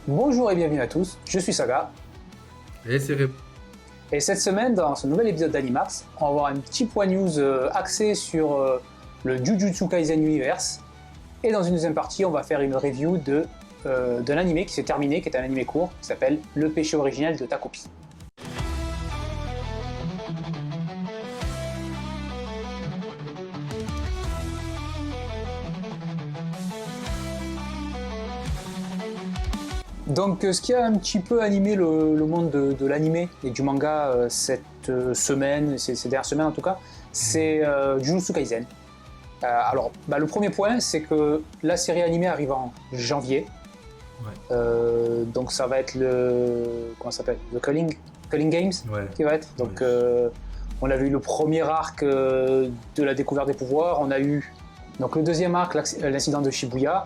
Bonjour et bienvenue à tous, je suis Saga. Et c'est ré- Et cette semaine, dans ce nouvel épisode d'Animax, on va avoir un petit point news axé sur le Jujutsu Kaisen Universe. Et dans une deuxième partie, on va faire une review d'un animé qui s'est terminé, qui est un animé court, qui s'appelle Le péché originel de Takopi. Donc, ce qui a un petit peu animé le monde de l'animé et du manga cette semaine, ces dernières semaines en tout cas, c'est Jujutsu Kaisen. Alors, le premier point, c'est que la série animée arrive en janvier. Ouais. Donc, ça va être comment ça s'appelle, The Culling Games Ouais. qui va être. Donc, Ouais. on a vu le premier arc de la découverte des pouvoirs. On a eu donc le deuxième arc, l'incident de Shibuya.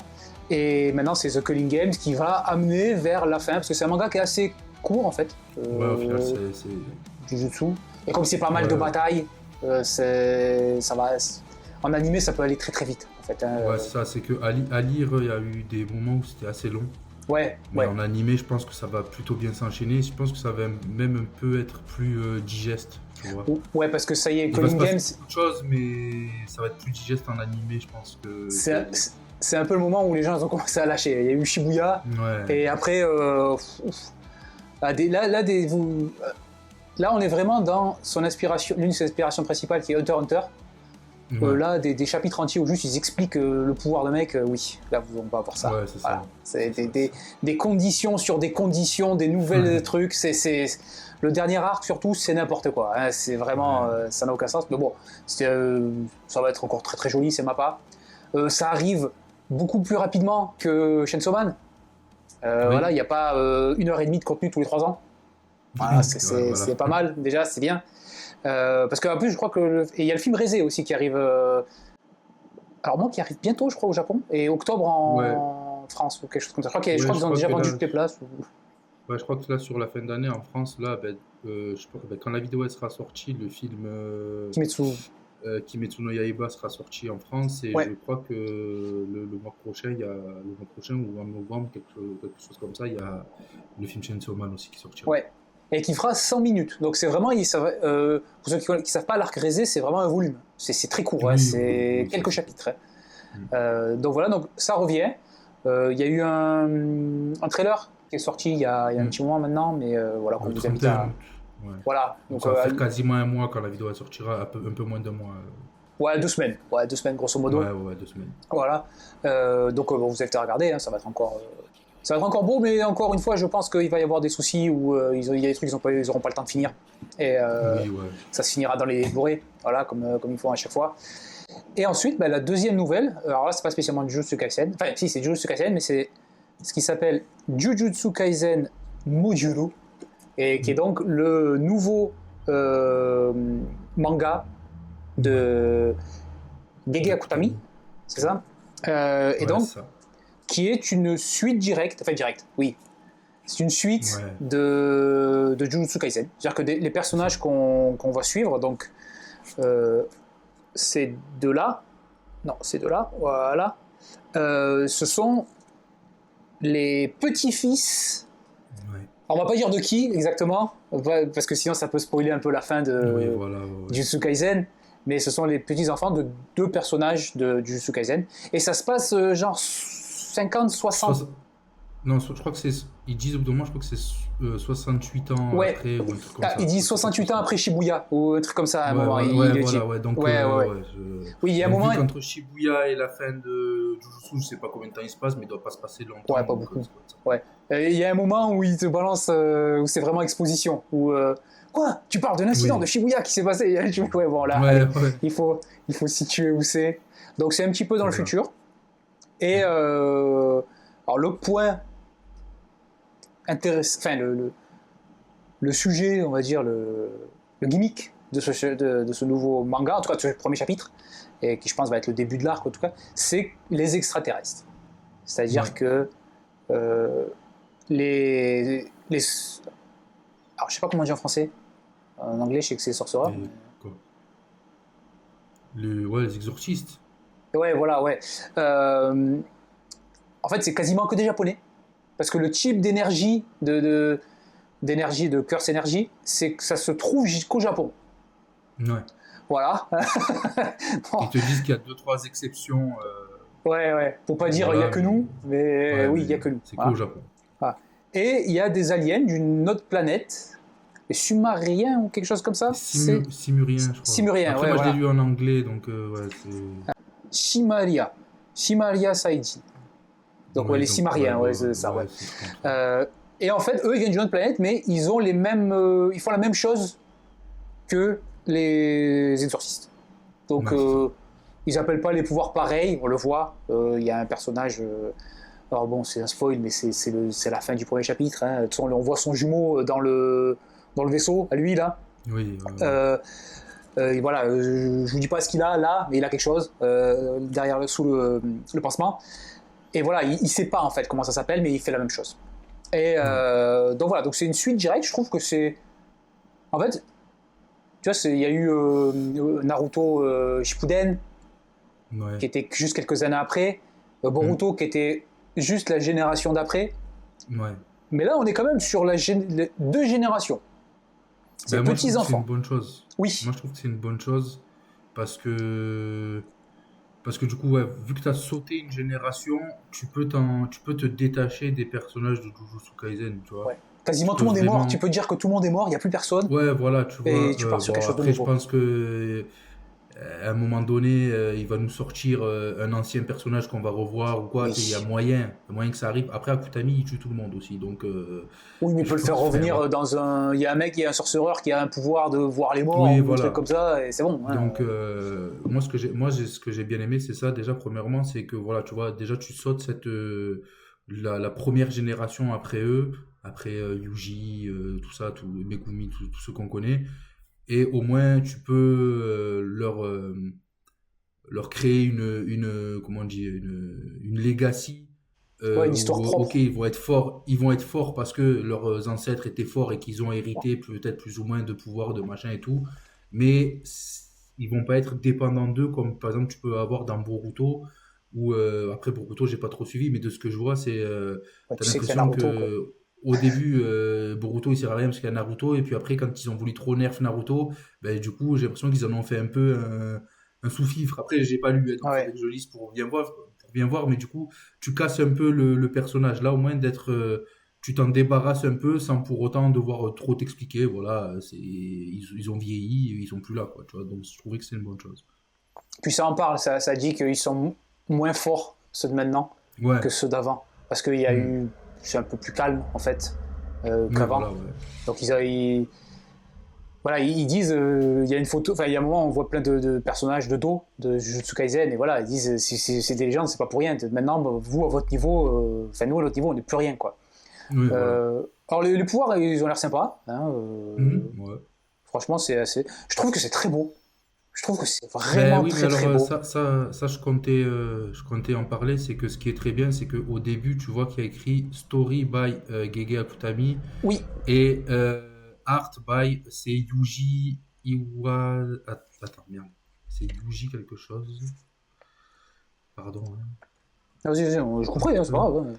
Et maintenant, c'est The Culling Games qui va amener vers la fin, parce que c'est un manga qui est assez court en fait. Ouais, au final, c'est... Jujutsu. Et comme c'est pas mal de batailles, ça va. En animé, ça peut aller très très vite en fait. Ouais, c'est ça, c'est que à lire, il y a eu des moments où c'était assez long. Ouais, Mais ouais. en animé, je pense que ça va plutôt bien s'enchaîner. Je pense que ça va même un peu être plus digeste, tu vois. Ouais, parce que ça y est, Il va Culling se passer Games, beaucoup de choses, mais ça va être plus digeste en animé, je pense que... c'est un peu le moment où les gens ils ont commencé à lâcher. Il y a eu Shibuya, Ouais. et après, là, on est vraiment dans son inspiration, l'une de ses inspirations principales qui est Hunter x Hunter. Ouais. Là, des chapitres entiers où juste ils expliquent le pouvoir de mec, oui, là, on va voir ça. Ouais, c'est Voilà. ça. C'est C'est des conditions sur des conditions, des nouvelles trucs. Le dernier arc, surtout, c'est n'importe quoi. Hein. C'est vraiment, ça n'a aucun sens. Mais bon, ça va être encore très très joli, c'est Mappa. Ça arrive beaucoup plus rapidement que Chainsaw Man. Oui. Voilà, il n'y a pas 1h30 de contenu tous les 3 ans. Voilà, Ouais, c'est voilà. pas mal, déjà, c'est bien. Parce qu'en plus, je crois que. Et il y a le film Résé aussi qui arrive. Alors, moi, qui arrive bientôt, je crois, au Japon, et octobre Ouais. en France, ou quelque chose comme ça. Je Ouais, crois je qu'ils ont crois déjà que vendu là... toutes les places. Ouais, je crois que là, sur la fin d'année, en France, là, je crois que quand la vidéo elle sera sortie, le film Kimetsu. Kimetsu no Yaiba sera sorti en France et je Ouais, crois que le mois prochain, ou en novembre, quelque chose comme ça, il y a le film Chainsaw Man aussi qui sortira. ouais. Et qui fera 100 minutes. Donc, c'est vraiment. Pour ceux qui ne savent pas, l'arc Résé, c'est vraiment un volume. C'est très court, hein, Oui, oui, oui, c'est oui, quelques c'est... chapitres. Hein. Mm. Donc, voilà, donc ça revient. Il y a eu un trailer qui est sorti il y a un petit moment maintenant, mais voilà, qu'on Le vous invite 31 à. août. Ouais. Voilà, Donc donc ça va faire quasiment un mois quand la vidéo elle sortira, un peu moins d'un mois. ouais, 2 semaines. Ouais, 2 semaines grosso modo. Ouais, 2 semaines. Voilà. Donc bon, vous avez à regarder, hein, ça va être encore beau, mais encore une fois, je pense qu'il va y avoir des soucis où il y a des trucs ils n'auront pas le temps de finir. Et Oui, ouais. ça se finira dans les Blu-ray, voilà, comme ils font à chaque fois. Et ensuite, la deuxième nouvelle, alors là, c'est pas spécialement Jujutsu Kaisen, enfin, si, c'est Jujutsu Kaisen, mais c'est ce qui s'appelle Jujutsu Kaisen Mojuro, et qui est donc le nouveau manga de Gege Akutami, c'est ça et Ouais, donc, ça. qui est une suite directe, oui, c'est une suite Ouais. de Jujutsu Kaisen. C'est-à-dire que les personnages qu'on va suivre, donc, ces deux-là, voilà, ce sont les petits-fils. Ouais. Alors, on va pas dire de qui exactement, parce que sinon ça peut spoiler un peu la fin Oui, de voilà. Jujutsu Kaisen, mais ce sont les petits-enfants de deux personnages de Jujutsu Kaisen. Et ça se passe genre 50, 60. Non, je crois que c'est... Ils disent au bout d'un moment, je crois que c'est 68 ans Ouais, après ou un truc comme ça. il dit 68 ans après Shibuya, ou un truc comme ça à un moment. Ouais, Il le dit. voilà, ouais. Donc, Ouais. Oui, il y a un donc, moment. vu qu'entre Shibuya et la fin de Jujutsu, je sais pas combien de temps il se passe, mais il doit pas se passer longtemps. Ouais, pas donc, beaucoup. c'est comme ça. Ouais. Il y a un moment où il te balance, où c'est vraiment exposition. Où, quoi? Tu parles de l'incident Oui. de Shibuya qui s'est passé? Ouais, bon, là, Ouais, allez, ouais. il faut situer où c'est. Donc, c'est un petit peu dans le Voilà. futur. Et alors, le point intéressant, enfin, le sujet, on va dire, le gimmick de ce nouveau manga, en tout cas de ce premier chapitre, et qui je pense va être le début de l'arc en tout cas, c'est les extraterrestres. C'est-à-dire Ouais. que les. Alors je sais pas comment dire en français. En anglais, je sais que c'est sorcerer. Et quoi les exorcistes. Ouais, voilà, ouais. En fait, c'est quasiment que des japonais. parce que le type d'énergie de Curse Energy, c'est que ça se trouve jusqu'au Japon. Ouais. Voilà. Bon. Ils te disent qu'il y a 2-3 exceptions. Ouais. Pour pas dire il Voilà, y a que nous, mais ouais, oui, mais il y a que nous. c'est Voilà. qu'au Japon. Voilà. Et il y a des aliens d'une autre planète, les Sumériens ou quelque chose comme ça. C'est Simurien, je crois. Simurien, Après, ouais, moi, je l'ai voilà. lu en anglais, donc ouais, c'est. Shimaria Saiji. Donc ouais, Ouais, les donc, ouais, Simariens, ouais, c'est ça, ouais. ouais, c'est comme ça. Et en fait, eux, ils viennent d'une autre planète, mais ils ont les mêmes, ils font la même chose que les exorcistes. Donc Ouais, c'est ça. ils appellent pas les pouvoirs pareils, on le voit. Il y a un personnage. Alors bon, c'est un spoil, mais c'est la fin du premier chapitre. Hein. On voit son jumeau dans le vaisseau, à lui là. Oui, Et voilà, je vous dis pas ce qu'il a là, mais il a quelque chose derrière sous le pansement. Et voilà, il sait pas en fait comment ça s'appelle, mais il fait la même chose. Et donc voilà, donc c'est une suite directe. Je trouve que c'est, en fait, tu vois, il y a eu Naruto Shippuden ouais. qui était juste quelques années après, Boruto qui était juste la génération d'après. Ouais. Mais là, on est quand même sur les deux générations. C'est Ben, moi, je trouve petits que c'est une enfants. bonne chose. Oui. Moi, je trouve que c'est une bonne chose parce que, parce que du coup, ouais, vu que tu as sauté une génération, tu peux te détacher des personnages de Jujutsu Kaisen, tu vois. Ouais. Tu Quasiment tout peux le monde est mort. Tu vraiment. peux dire que tout le monde est mort, il n'y a plus personne, Ouais, voilà, tu et vois. tu pars sur quelque Bon, chose de après, je nouveau. pense que à un moment donné, il va nous sortir un ancien personnage qu'on va revoir ou quoi. Tu sais, Oui. il y a moyen que ça arrive. Après, Akutami, il tue tout le monde aussi, donc Oui, mais il je peut le faire pense. Enfin, revenir voilà. dans un. Il y a un mec, il y a un sorcereur qui a un pouvoir de voir les morts Oui, ou un truc voilà. comme ça, et c'est bon. Hein. Donc, ce que j'ai bien aimé, c'est ça. Déjà, premièrement, c'est que voilà, tu vois, déjà, tu sautes la première génération après eux, après Yuji, tout ça, tout, Megumi, tout ce qu'on connaît. Et au moins, tu peux leur créer comment on dit, une legacy Ouais, une histoire où, ok, propre. ils vont être forts parce que leurs ancêtres étaient forts et qu'ils ont hérité peut-être plus ou moins de pouvoir, de machin et tout, mais ils vont pas être dépendants d'eux comme par exemple tu peux avoir dans Boruto ou après Boruto j'ai pas trop suivi, mais de ce que je vois c'est Ouais, t'as tu sais qu'il y a l'impression Naruto, quoi. que au début Boruto il sert à rien parce qu'il y a Naruto et puis après quand ils ont voulu trop nerf Naruto, ben du coup j'ai l'impression qu'ils en ont fait un peu un sous-fifre. Après, j'ai pas lu, hein, donc il faudrait Ouais. que je lise pour bien voir, mais du coup, tu casses un peu le personnage. Là, au moins, tu t'en débarrasses un peu sans pour autant devoir trop t'expliquer. Voilà, ils ont vieilli, ils sont plus là, quoi, tu vois. Donc, je trouvais que c'est une bonne chose. Puis ça en parle, ça dit qu'ils sont moins forts, ceux de maintenant, Ouais. que ceux d'avant. Parce qu'il y a Hmm. eu. C'est un peu plus calme, en fait, Ouais, qu'avant. voilà, ouais. Donc voilà, ils disent, il y a une photo, enfin il y a un moment on voit plein de personnages de dos de Jujutsu Kaisen et voilà, ils disent si c'est des légendes, c'est pas pour rien. Maintenant, vous à votre niveau, enfin nous à notre niveau, on n'est plus rien quoi. Ouais, voilà. Alors les pouvoirs, ils ont l'air sympas. Hein, Ouais. franchement, c'est assez. Je trouve que c'est très beau. Je trouve que c'est Ben vraiment oui, mais très alors très beau. ça je comptais en parler, c'est que ce qui est très bien, c'est qu'au début, tu vois qu'il y a écrit Story by Gege Akutami Oui, et Art by, c'est Yuji Iwa... Attends, merde. C'est Yuji quelque chose. Pardon, hein. vas-y, je comprends, hein, c'est pas Euh, grave.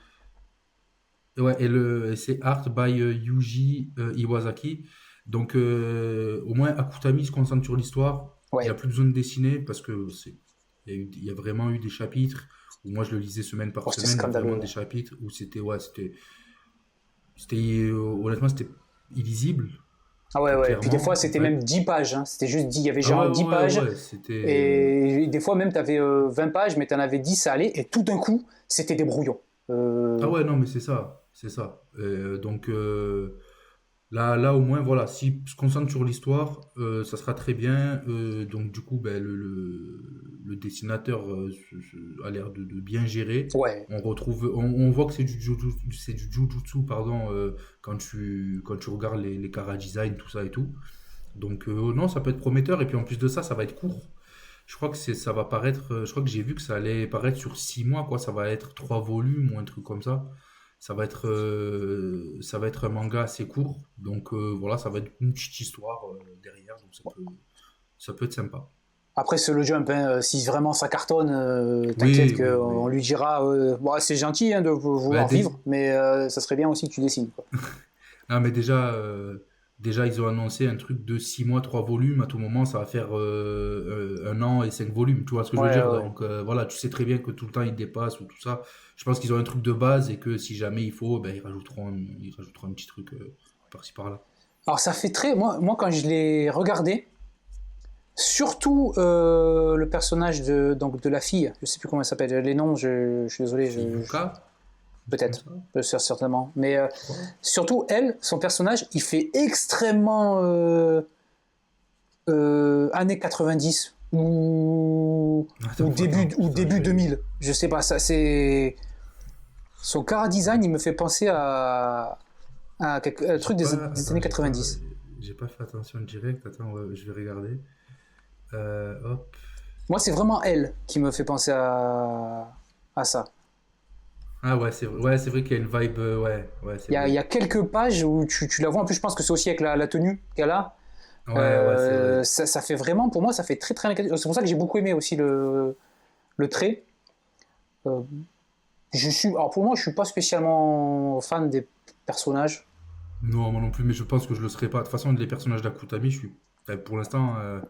Hein. ouais, et c'est Art by Yuji Iwasaki. Donc, au moins, Akutami se concentre sur l'histoire. Il n'y a Ouais, plus besoin de dessiner parce que il y a vraiment eu des chapitres où moi je le lisais semaine par oh, c'était semaine. Il y a vraiment scandaleux. des chapitres où honnêtement, c'était illisible, Ah ouais. Puis des fois, clairement, en c'était fait. même 10 pages. Hein. C'était juste 10. Il y avait Ah genre ouais, 10 ouais, pages. ouais, c'était. Et des fois, même, tu avais 20 pages, mais tu en avais 10 ça allait. Et tout d'un coup, c'était des brouillons. Ah ouais, non, mais c'est ça, c'est ça. Donc là, au moins, voilà, si se concentre sur l'histoire, ça sera très bien. Donc du coup, ben, le dessinateur a l'air de bien gérer. Ouais. On voit que c'est du jujutsu, pardon, quand tu regardes les chara design, tout ça et tout. Donc non, ça peut être prometteur. Et puis en plus de ça, ça va être court. Je crois que ça va paraître. Je crois que j'ai vu que ça allait paraître sur 6 mois, quoi. Ça va être 3 volumes ou un truc comme ça. Ça va être un manga assez court. Donc voilà, ça va être une petite histoire derrière. Donc ça peut être sympa. Après, c'est le jump, hein. Si vraiment ça cartonne, t'inquiète Oui, oui, qu'on oui. lui dira bon, c'est gentil hein, de Bah, vouloir vivre, mais ça serait bien aussi que tu dessines, quoi. ah, mais déjà, ils ont annoncé un truc de 6 mois, 3 volumes. À tout moment, ça va faire 1 an et 5 volumes. Tu vois ce que je veux Ouais, dire? ouais. Donc, voilà, tu sais très bien que tout le temps, ils dépassent ou tout ça. Je pense qu'ils ont un truc de base et que si jamais il faut, ben, ils rajouteront un petit truc par-ci par-là. Alors, ça fait très. Moi, quand je l'ai regardé, surtout le personnage donc, de la fille, je sais plus comment elle s'appelle, les noms, je suis désolé, C'est Yuka, un truc comme peut-être, ça, certainement. Mais je crois. surtout, elle, son personnage, il fait extrêmement années 90 ou Attends, attends, début je vais. 2000. Je sais pas, ça c'est. Son cara design, il me fait penser à un J'ai truc pas. des Attends, années 90. j'ai pas fait attention direct. Attends, ouais, je vais regarder. Hop. Moi, c'est vraiment elle qui me fait penser à ça. Ah ouais, c'est vrai qu'il y a une vibe. Ouais, ouais, c'est Il y vrai. a quelques pages où tu la vois. En plus, je pense que c'est aussi avec la tenue qu'elle a. Ouais, ouais, c'est vrai. Ça fait vraiment, pour moi, ça fait très très. C'est pour ça que j'ai beaucoup aimé aussi le trait. Euh, alors pour moi, je suis pas spécialement fan des personnages. Non, moi non plus, mais je pense que je le serais pas. De toute façon, les personnages d'Akutami, je suis. Enfin, pour l'instant, moi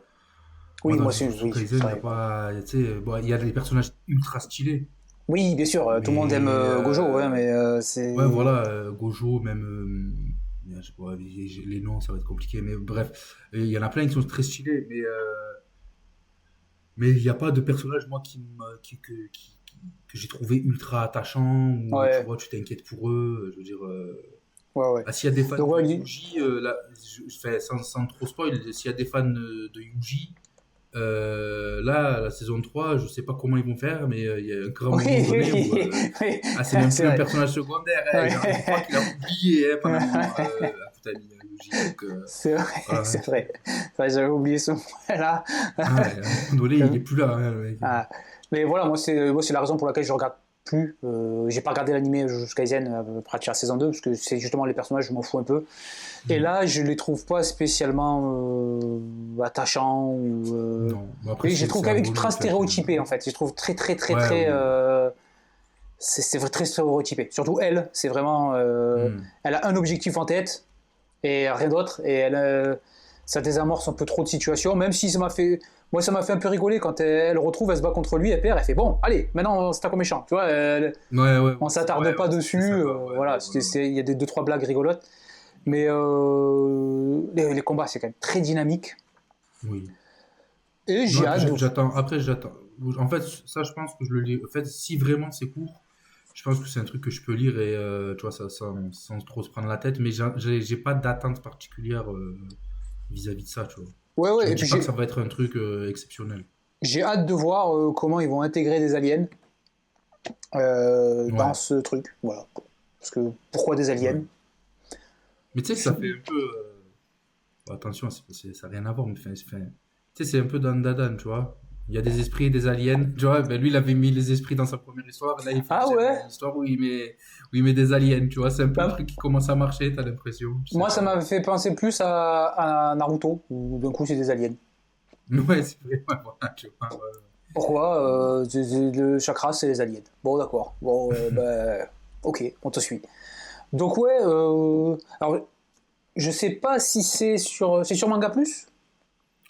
Oui, dans moi, Jujutsu oui, Kaisen, c'est il n'y a vrai. pas. Tu sais, bon, il y a des personnages ultra stylés. Oui, bien sûr, tout le monde aime Mais. Gojo, ouais, mais Ouais, c'est. voilà, Gojo, même. Je sais pas, les noms, ça va être compliqué, mais bref. Il y en a plein qui sont très stylés, mais il n'y a pas de personnage, moi, que j'ai trouvé ultra attachant, ou tu Ouais, vois, tu t'inquiètes pour eux. Je veux dire. ouais, ouais. Ah, s'il y a des fans Donc, de ouais, Yuji, là, je fais sans trop spoil, s'il y a des fans de Yuji, là, la saison 3 je sais pas comment ils vont faire, mais il y a un grand oui, moment donné où oui, oui, ah, c'est même c'est plus un vrai. personnage secondaire, hein, je crois Ouais. qu'il a oublié hein, pendant un moment Akutami, Yuji, donc C'est vrai, voilà. c'est vrai. Ouais, j'avais oublié ce point-là. Ah, à un moment donné, il est plus là, hein, le mec. Ah. Mais voilà, moi, c'est la raison pour laquelle je regarde plus. J'ai pas regardé l'animé Jujutsu Kaisen après la saison 2, parce que c'est justement les personnages, je m'en fous un peu. Et Hmm. là, je les trouve pas spécialement attachants. Non, bon, après, Et je les trouve c'est quand un même volume, ultra enfin, stéréotypés, en fait. Je les trouve très, très, très, ouais, très. oui. C'est très stéréotypé. Surtout elle, c'est vraiment. Hmm. Elle a un objectif en tête et rien d'autre. Et ça désamorce un peu trop de situations, même si ça m'a fait. Moi, ça m'a fait un peu rigoler quand elle retrouve, elle se bat contre lui, elle perd, elle fait bon, allez, maintenant c'est un méchant. Tu vois, Ouais, ouais, on s'attarde ouais, pas c'était dessus. sympa, ouais, Voilà, ouais, ouais, ouais. il y a deux, trois blagues rigolotes. Mais les combats, c'est quand même très dynamique. Oui. Et Non, j'ai et puis hâte de. j'attends. Après, j'attends. En fait, ça, je pense que je le lis. En fait, si vraiment c'est court, je pense que c'est un truc que je peux lire et tu vois, ça, sans trop se prendre la tête. Mais j'ai pas d'attente particulière vis-à-vis de ça, tu vois. Ouais, Je ouais, me et puis dis pas que ça va être un truc exceptionnel. j'ai hâte de voir comment ils vont intégrer des aliens dans Ouais, ce truc. Voilà. Parce que pourquoi des aliens? ouais. Mais tu sais que ça fait un peu. Bon, attention, ça n'a rien à voir, mais tu sais, c'est un peu Dan Dadan, tu vois. Il y a des esprits et des aliens. Tu vois, ben lui, il avait mis les esprits dans sa première histoire. Là, il fait Ah ouais? une histoire où il met des aliens, tu vois. C'est un peu le Bah, truc qui commence à marcher, t'as l'impression. Je sais moi, ça pas. m'a fait penser plus à Naruto, où d'un coup, c'est des aliens. Ouais, c'est vrai. Ouais, voilà, tu vois. Ouais. Pourquoi le chakra, c'est les aliens. Bon, d'accord. Bon, ben, ok, on te suit. Donc, ouais, alors, je sais pas si c'est sur Manga Plus.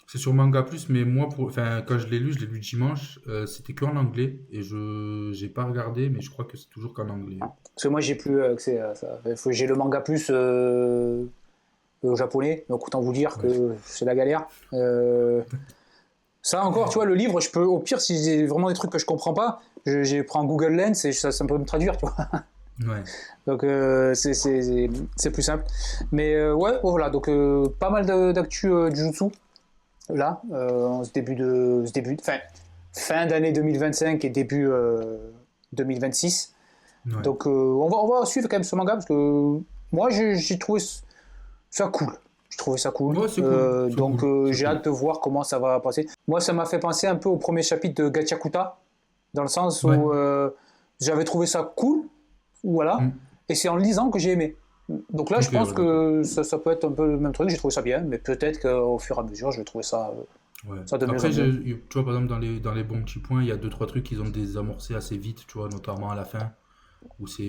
C'est sur Manga Plus, mais moi, enfin, quand je l'ai lu dimanche, c'était qu'en anglais. Et j'ai pas regardé, mais je crois que c'est toujours qu'en anglais. Parce que moi, j'ai plus accès à ça. J'ai le Manga Plus au japonais, donc autant vous dire Ouais. que c'est la galère. Ça encore, tu vois, le livre, je peux, au pire, si j'ai vraiment des trucs que je comprends pas, je prends Google Lens et ça peut me traduire, tu vois. Ouais. Donc c'est plus simple. Mais ouais, bon, voilà, donc pas mal d'actu Jujutsu, là, en fin d'année 2025 et début 2026. Ouais. Donc on va suivre quand même ce manga parce que moi j'ai trouvé ça cool. J'ai trouvé ça cool. Ouais, c'est cool. C'est Donc cool. C'est j'ai cool. hâte de voir comment ça va passer. Moi ça m'a fait penser un peu au premier chapitre de Gachakuta, dans le sens Ouais. où j'avais trouvé ça cool, voilà, Hmm. et c'est en le lisant que j'ai aimé. Donc là je Ok, pense ouais, d'accord. que ça peut être un peu le même truc, j'ai trouvé ça bien, mais peut-être qu'au fur et à mesure je vais trouver ça Ouais. Ça de mieux en Après, mieux. tu vois, par exemple, dans les bons petits points, il y a deux, trois trucs qu'ils ont désamorcé assez vite, tu vois, notamment à la fin, où c'est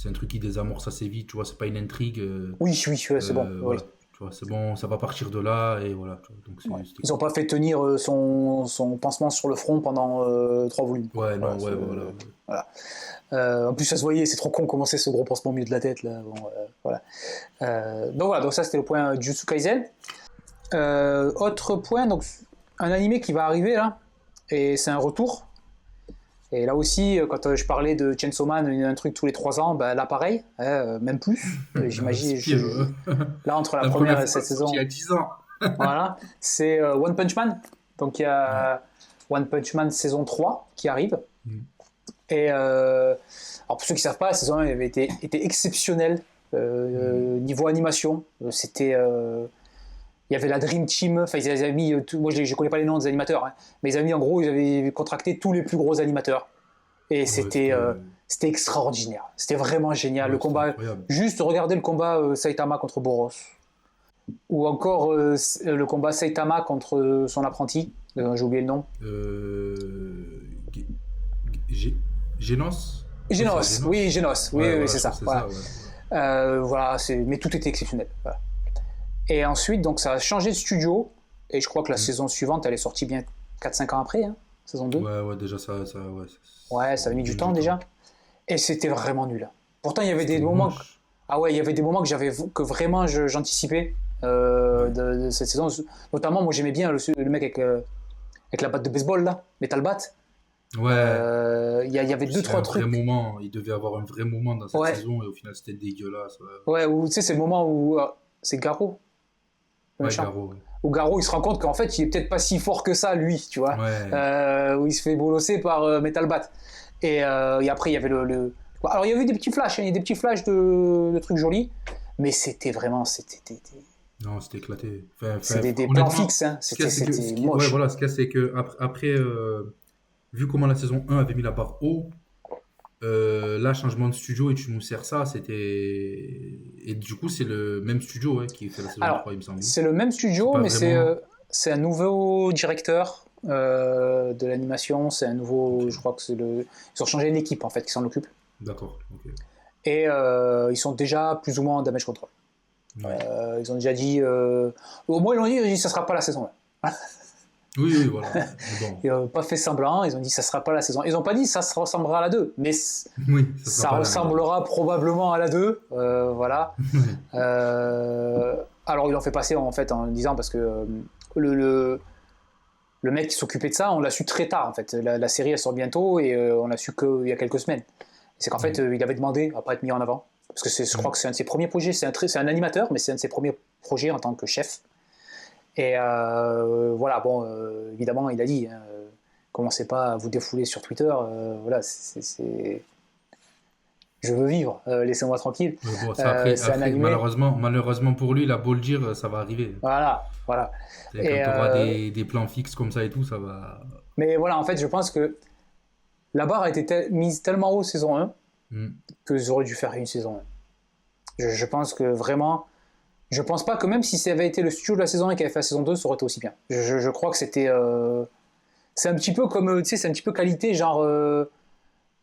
un truc qui désamorce assez vite, tu vois, c'est pas une intrigue. Oui, oui, ouais, c'est bon. Oui. Voilà, tu vois, c'est bon, ça va partir de là, et voilà, tu vois, donc Ouais. c'était Ils n'ont cool. pas fait tenir son pansement sur le front pendant 3 volumes, quoi. Ouais, Voilà, non, ouais, voilà. Ouais. voilà. En plus, ça se voyait, c'est trop con comment c'est ce gros pansement au milieu de la tête. Là. Bon, voilà. Donc voilà, donc ça c'était le point Jujutsu Kaisen. Autre point, donc un animé qui va arriver là, et c'est un retour. Et là aussi, quand je parlais de Chainsaw Man, un truc tous les 3 ans, bah, là pareil, même plus. C'est J'imagine, pire. là entre la La première première et fois, cette c'est sorti il y saison, a 10 ans. voilà, c'est One Punch Man. Donc il y Ouais. a One Punch Man saison 3 qui arrive. Mm. Et alors pour ceux qui ne savent pas, la saison 1 avait été exceptionnelle Mm. niveau animation. C'était il y avait la Dream Team, enfin ils avaient mis, moi je ne connais pas les noms des animateurs, hein, mais ils avaient mis en gros, ils avaient contracté tous les plus gros animateurs. Et Ouais, c'était extraordinaire. C'était vraiment génial. Le c'était combat, incroyable. juste regarder le combat Saitama contre Boros. Ou encore le combat Saitama contre son apprenti, j'ai oublié le nom. G- G- Genos? Je crois que c'est Genos, Genos. oui, Genos, oui, Ouais, oui, voilà, c'est je crois ça. que c'est Voilà. ça, ouais. Voilà, mais tout était exceptionnel. Voilà. Et ensuite, donc ça a changé de studio. Et je crois que la Mm. saison suivante, elle est sortie bien 4-5 ans après, hein, saison 2. Ouais, ouais, déjà, ouais, Ouais, ça ça a mis met du bien temps du temps. déjà. Et c'était vraiment nul. Pourtant, il y avait des C'était moments. moche. Ah ouais, il y avait des moments que vraiment j'anticipais Ouais. de cette saison. Notamment, moi j'aimais bien le mec avec la batte de baseball là, Metal Bat. Ouais. Il y avait deux C'est trois un vrai trucs. moment. Il devait avoir un vrai moment dans cette Ouais, saison et au final, c'était dégueulasse. Ouais, ouais, où tu sais, c'est le moment où c'est Garo, le ouais, méchant. Garo. Ouais. Où Garo il se rend compte qu'en fait il est peut-être pas si fort que ça lui, tu vois. Ouais. Où il se fait bolosser par Metal Bat. Et après il y avait Alors il y avait eu des petits flashs, hein, il y a des petits flashs de trucs jolis, mais c'était vraiment, Non, c'était éclaté. c'est des plans Honnêtement, fixes, hein. ce qu'il y a, c'est que, C'était ouais, moche. voilà, ce qu'il y a, c'est que après, vu comment la saison 1 avait mis la barre haut, là, changement de studio et tu nous sers ça, c'était. Et du coup, c'est le même studio, ouais, qui fait la saison Alors, 3, il me semble. c'est le même C'est studio, pas mais vraiment. c'est un nouveau directeur de l'animation. C'est un Ok, nouveau, je crois que ils ont changé l'équipe en fait qui s'en occupe. d'accord, ok. Et ils sont déjà plus ou moins en damage control. Ouais. Ils ont déjà dit, au moins ils ont dit, ça sera pas la saison 1. Oui, oui, voilà. Mais bon, Ils n'ont pas fait semblant, ils ont dit ça sera pas la saison. Ils n'ont pas dit ça se ressemblera à la 2, mais oui, ça sera ça pas la même, voilà. ressemblera probablement à la 2. Voilà. Alors ils l'ont fait passer en fait en disant parce que le, le, le mec qui s'occupait de ça, on l'a su très tard en fait. La série elle sort bientôt et on l'a su qu'il y a quelques semaines. C'est qu'en fait Mm, il avait demandé à pas être mis en avant parce que je crois mm. que c'est un de ses premiers projets. C'est un animateur, mais c'est un de ses premiers projets en tant que chef. Et voilà, bon, évidemment, il a dit, hein, commencez pas à vous défouler sur Twitter. Voilà, je veux vivre, laissez-moi tranquille. Mais bon, ça, après, C'est un animé. malheureusement pour lui, il a beau le dire, ça va arriver. Voilà, voilà. Et quand Et, tu auras des plans fixes comme ça et tout, ça va. mais voilà, en fait, je pense que la barre a été mise tellement haut saison 1 Mm. que j'aurais dû faire une saison 1. Je pense que vraiment. Je pense pas que même si ça avait été le studio de la saison 1 qui avait fait la saison 2, ça aurait été aussi bien. Je crois que c'était. C'est un petit peu comme. Tu sais, c'est un petit peu qualité, genre.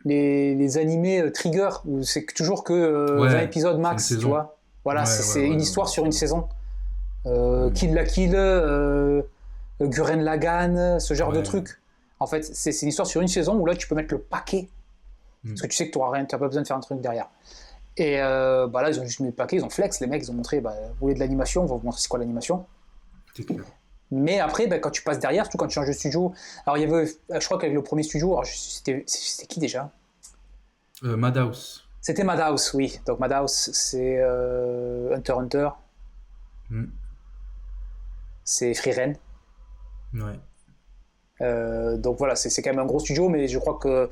Les animés Trigger, où c'est toujours que 20 Ouais, épisodes c'est une max, tu saison. vois. Voilà, Ouais, ouais, c'est une ouais, histoire sur une saison. ouais. Kill la Kill, Gurren Lagann, ce genre de Ouais. truc. En fait, c'est une histoire sur une saison où là, tu peux mettre le paquet. Parce que Mm. tu sais que tu n'as pas besoin de faire un truc derrière. Et bah là, ils ont juste mis le paquet, ils ont flex, les mecs, ils ont montré, bah, vous voulez de l'animation, on va vous montrer c'est quoi l'animation. C'est clair. Mais après, bah, quand tu passes derrière, surtout quand tu changes de studio, alors il y avait, je crois qu'avec le premier studio, alors, c'était qui déjà? Madhouse. C'était Madhouse, oui. Donc Madhouse, c'est Hunter x Hunter, Mm. c'est Frieren. Ouais. Donc voilà, c'est quand même un gros studio, mais je crois que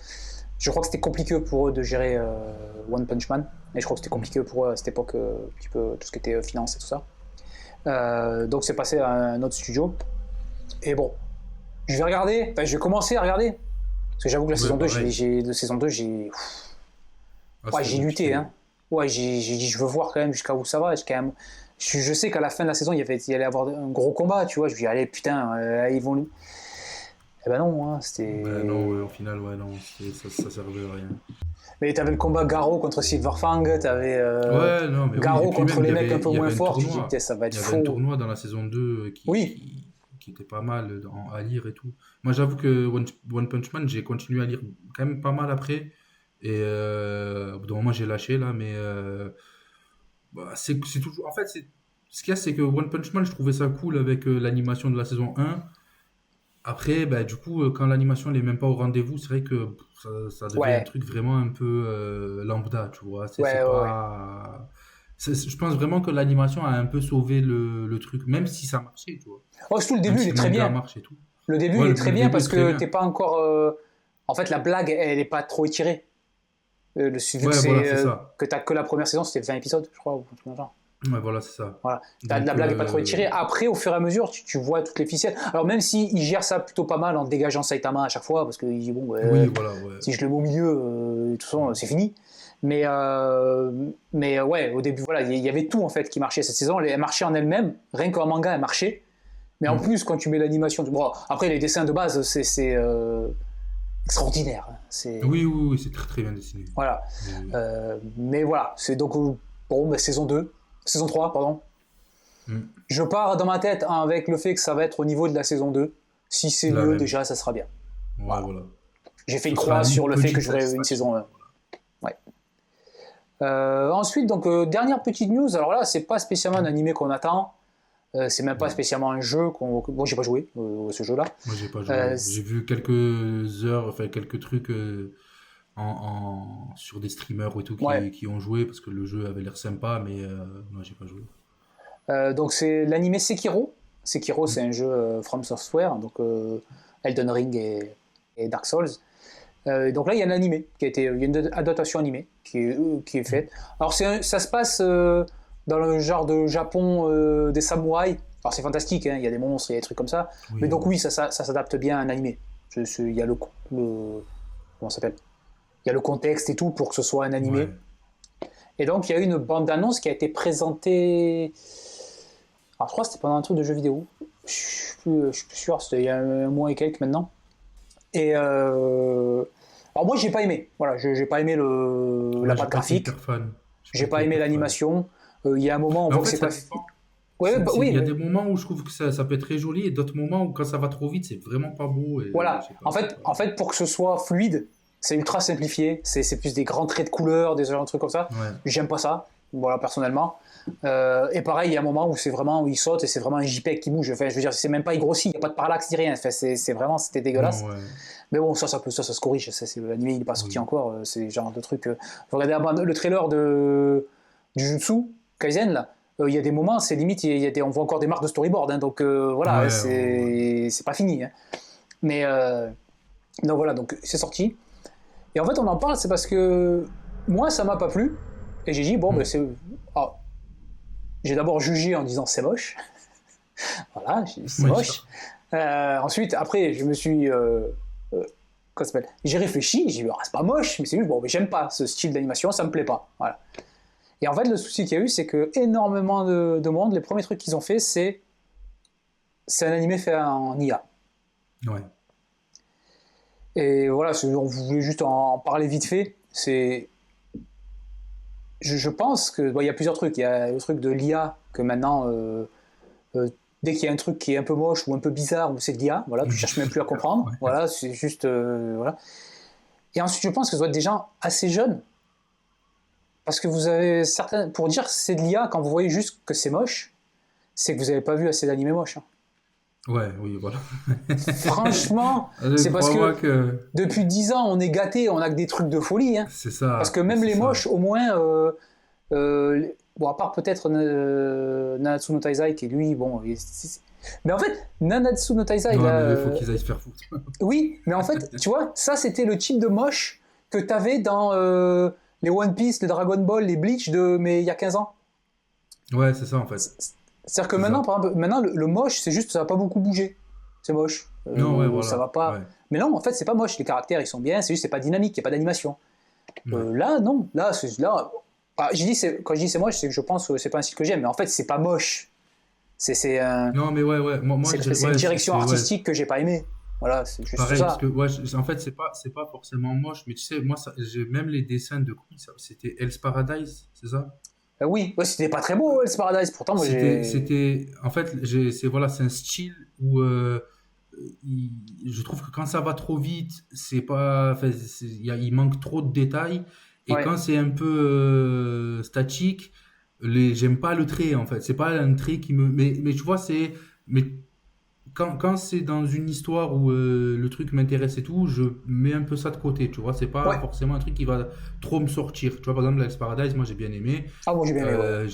c'était compliqué pour eux de gérer One Punch Man. Et je crois que c'était Mm. compliqué pour eux à cette époque, un petit peu tout ce qui était finance et tout ça. Donc c'est passé à un autre studio. Et bon, je vais regarder, enfin, je vais commencer à regarder. Parce que j'avoue que la Ouais, saison 2, pareil. de saison 2, Ah, ouais, c'était j'ai lutté. compliqué. Hein. Ouais, j'ai dit, je veux voir quand même jusqu'à où ça va. Je sais qu'à la fin de la saison, il y allait avoir un gros combat, tu vois. Je me dis, allez, putain, ils vont. Eh ben non, hein, c'était. Non, ouais, au final, ouais, non, ça servait à rien. Mais t'avais le combat Garo contre Silverfang, t'avais Ouais, non, mais oui. Garo Et puis contre même, les mecs un peu il y moins avait un forts. Tu dis, tournoi. putain, ça va Il être y avait un faux. tournoi dans la saison 2 Oui, qui était pas mal à lire et tout. Moi, j'avoue que One Punch Man, j'ai continué à lire quand même pas mal après. Et au bout d'un moment, j'ai lâché là, mais c'est toujours. En fait, ce qu'il y a, c'est que One Punch Man, je trouvais ça cool avec l'animation de la saison 1. Après, bah, du coup, quand l'animation n'est même pas au rendez-vous, c'est vrai que ça devient un ouais, truc vraiment un peu lambda, tu vois. ouais, C'est ouais, ouais. pas. Je pense vraiment que l'animation a un peu sauvé le truc, même si ça marchait, tu vois. Oh, surtout le Même début, il si est le très manga bien. marche et tout. Le début, il Ouais, est très le bien début est parce très que bien. t'es pas encore. En fait, la blague, elle est pas trop étirée. Vu que Ouais, voilà, c'est c'est ça. que t'as que la première saison, c'était 20 épisodes, je crois, ou un truc comme ça. Ouais, voilà, c'est ça. Voilà. La Donc, blague est pas trop étirée. Après, au fur et à mesure, tu vois toutes les ficelles. Alors même si il gère ça plutôt pas mal en dégageant Saitama à chaque fois, parce que il dit bon, oui, voilà, ouais. si je le mets au milieu, de toute façon, c'est fini. Mais ouais, au début, voilà, il y avait tout en fait qui marchait cette saison. Elle marchait en elle-même, rien qu'en manga, elle marchait. Mais en Mm. plus, quand tu mets l'animation, bon, après les dessins de base, c'est extraordinaire. Hein. Oui, oui, oui, c'est très très bien dessiné. Voilà. Oui, oui. Mais voilà, c'est donc bon, bah, saison 3, pardon. Mm. Je pars dans ma tête avec le fait que ça va être au niveau de la saison 2. Si c'est La mieux, même. déjà, ça sera bien. Ouais, Voilà. voilà. J'ai fait Ce une sera croix une sur le fait que petite j'aurai une satisfaction. saison 1. Ouais. Ensuite, donc, dernière petite news. Alors là, c'est pas spécialement un animé qu'on attend. C'est même pas Ouais. spécialement un jeu qu'on. Bon, j'ai pas joué à ce jeu-là. Moi, j'ai pas Euh, joué. J'ai vu quelques heures, enfin quelques trucs sur des streamers et tout ouais. qui ont joué parce que le jeu avait l'air sympa, mais moi, j'ai pas joué. Donc, c'est l'animé Sekiro. Sekiro, c'est Mm. un jeu From Software, donc Elden Ring et Dark Souls. Donc là, il y a un animé il y a une adaptation animée qui est faite. Alors ça se passe dans le genre de Japon des samouraïs. Alors c'est fantastique, hein, il y a des monstres, il y a des trucs comme ça. Mais Oui, donc oui, ça s'adapte bien à un animé. Il y a comment ça s'appelle. Il y a le contexte et tout pour que ce soit un ouais. animé. Et donc il y a eu une bande-annonce qui a été présentée. Alors je crois que c'était pendant un truc de jeu vidéo. Je suis plus sûr, c'était il y a un mois et quelques maintenant. Et alors moi j'ai pas aimé. Voilà, j'ai pas aimé la Ouais, j'ai patte pas été graphique. hyper fan. J'ai pas J'ai été pas aimé hyper fan. l'animation. Il y a un moment on Mais voit en que fait, c'est ça pas. dépend. Ouais, bah, oui, Il y a mais des moments où je trouve que ça peut être très joli et d'autres moments où quand ça va trop vite, c'est vraiment pas beau et je voilà. sais pas, En c'est fait, pas. en fait, pour que ce soit fluide, c'est ultra simplifié. C'est plus des grands traits de couleur, des trucs comme ça. Ouais. J'aime pas ça. Voilà, personnellement. Et pareil, il y a un moment où c'est vraiment où il saute et c'est vraiment un JPEG qui bouge. Enfin, je veux dire, c'est même pas il grossit, il y a pas de parallaxe ni rien. Enfin, c'était dégueulasse. Non, ouais. Mais bon, ça se corrige. L'anime, il n'est pas sorti Oui. encore. C'est le genre de truc. Vous regardez le trailer du Jutsu Kaisen, là. Il y a des moments, c'est limite, on voit encore des marques de storyboard. Hein, donc Ouais, voilà, ouais, ouais. c'est pas fini. Hein. Mais donc voilà, donc c'est sorti. Et en fait, on en parle, c'est parce que moi, ça m'a pas plu. Et j'ai dit, bon, ben Mm. c'est. Ah, j'ai d'abord jugé en disant c'est moche. Voilà, j'ai dit c'est Oui, moche. Ensuite, après, je me suis. Comment ça s'appelle. J'ai réfléchi, j'ai dit, ah, c'est pas moche, mais c'est juste, bon, mais j'aime pas ce style d'animation, ça me plaît pas. Voilà. Et en fait, le souci qu'il y a eu, c'est que énormément de monde, les premiers trucs qu'ils ont fait, c'est un animé fait en IA. ouais. Et voilà, on voulait juste en parler vite fait. Je pense que il y a plusieurs trucs. Il y a le truc de l'IA que maintenant, dès qu'il y a un truc qui est un peu moche ou un peu bizarre, ou c'est de l'IA, voilà, tu cherches même plus à comprendre. Ouais. Voilà, c'est juste voilà. Et ensuite, je pense que ça doit être des gens assez jeunes, parce que vous avez certains pour dire c'est de l'IA quand vous voyez juste que c'est moche, c'est que vous n'avez pas vu assez d'animés moches. Hein. Ouais, oui, voilà. Franchement, Allez, c'est parce crois-moi que que depuis 10 ans, on est gâtés, on a que des trucs de folie. Hein. c'est Parce ça. que même C'est les ça. moches, au moins, bon, à part peut-être Nanatsu no Taizai, qui lui, bon, mais en fait, Nanatsu no Taizai, Ouais, là, mais il faut qu'ils aillent se faire foutre. oui, mais en fait, tu vois, ça c'était le type de moche que t'avais dans les One Piece, les Dragon Ball, les Bleach mais il y a 15 ans. Ouais, c'est ça en fait. C'est-à-dire que C'est maintenant, ça. par exemple, maintenant le moche, c'est juste, ça va pas beaucoup bouger. C'est moche. Non, ouais, Ça va voilà. pas. Ouais. Mais non, en fait, c'est pas moche. Les caractères, ils sont bien. C'est juste, c'est pas dynamique. Il y a pas d'animation. Ouais. Là, non. Là, Ah, quand je dis c'est moche, c'est que je pense que c'est pas un style que j'aime, mais en fait, c'est pas moche. C'est un, Non, mais ouais, moi je dirais, c'est une ouais, direction ouais, artistique que j'ai pas aimée. Voilà, c'est juste pareil, parce ça. que, ouais, en fait, c'est pas forcément moche, mais tu sais, moi, même les dessins de Queen, c'était Hell's Paradise, c'est ça? Oui, ouais, c'était pas très beau, Hell's Paradise. Pourtant, moi, j'ai. En fait, voilà, c'est un style où je trouve que quand ça va trop vite, c'est pas, enfin, il manque trop de détails. Et Ouais, quand c'est un peu statique, j'aime pas le trait, en fait. C'est pas un trait qui me, mais tu vois, mais quand c'est dans une histoire où le truc m'intéresse et tout, je mets un peu ça de côté, tu vois. C'est pas ouais. forcément un truc qui va trop me sortir. Tu vois, par exemple, Lights Paradise, moi j'ai bien aimé. Ah, moi, j'ai bien aimé, ouais.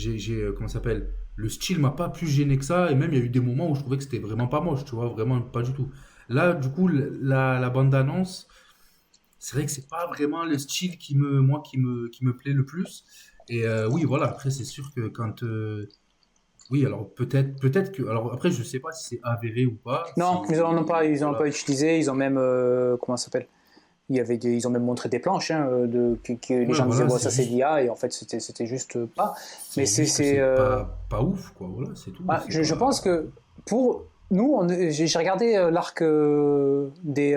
Euh, comment ça s'appelle? Le style m'a pas plus gêné que ça, et même il y a eu des moments où je trouvais que c'était vraiment pas moche, tu vois, vraiment pas du tout. Là, du coup, la bande-annonce, c'est vrai que c'est pas vraiment le style qui me plaît le plus. Et oui, voilà, après, c'est sûr que quand. Oui, alors peut-être que. Alors après, je sais pas si c'est avéré ou pas, Non, ils en ont pas Voilà. utilisé. Ils ont même, comment ça s'appelle? Ils ont même montré des planches, hein, que les Ouais, gens disaient, voilà, bon, c'est ça c'est juste. l'IA, et en fait, c'était juste pas. Mais C'est juste que c'est pas ouf, quoi, voilà, c'est tout. ah, C'est je pense pas. que pour nous, j'ai regardé l'arc des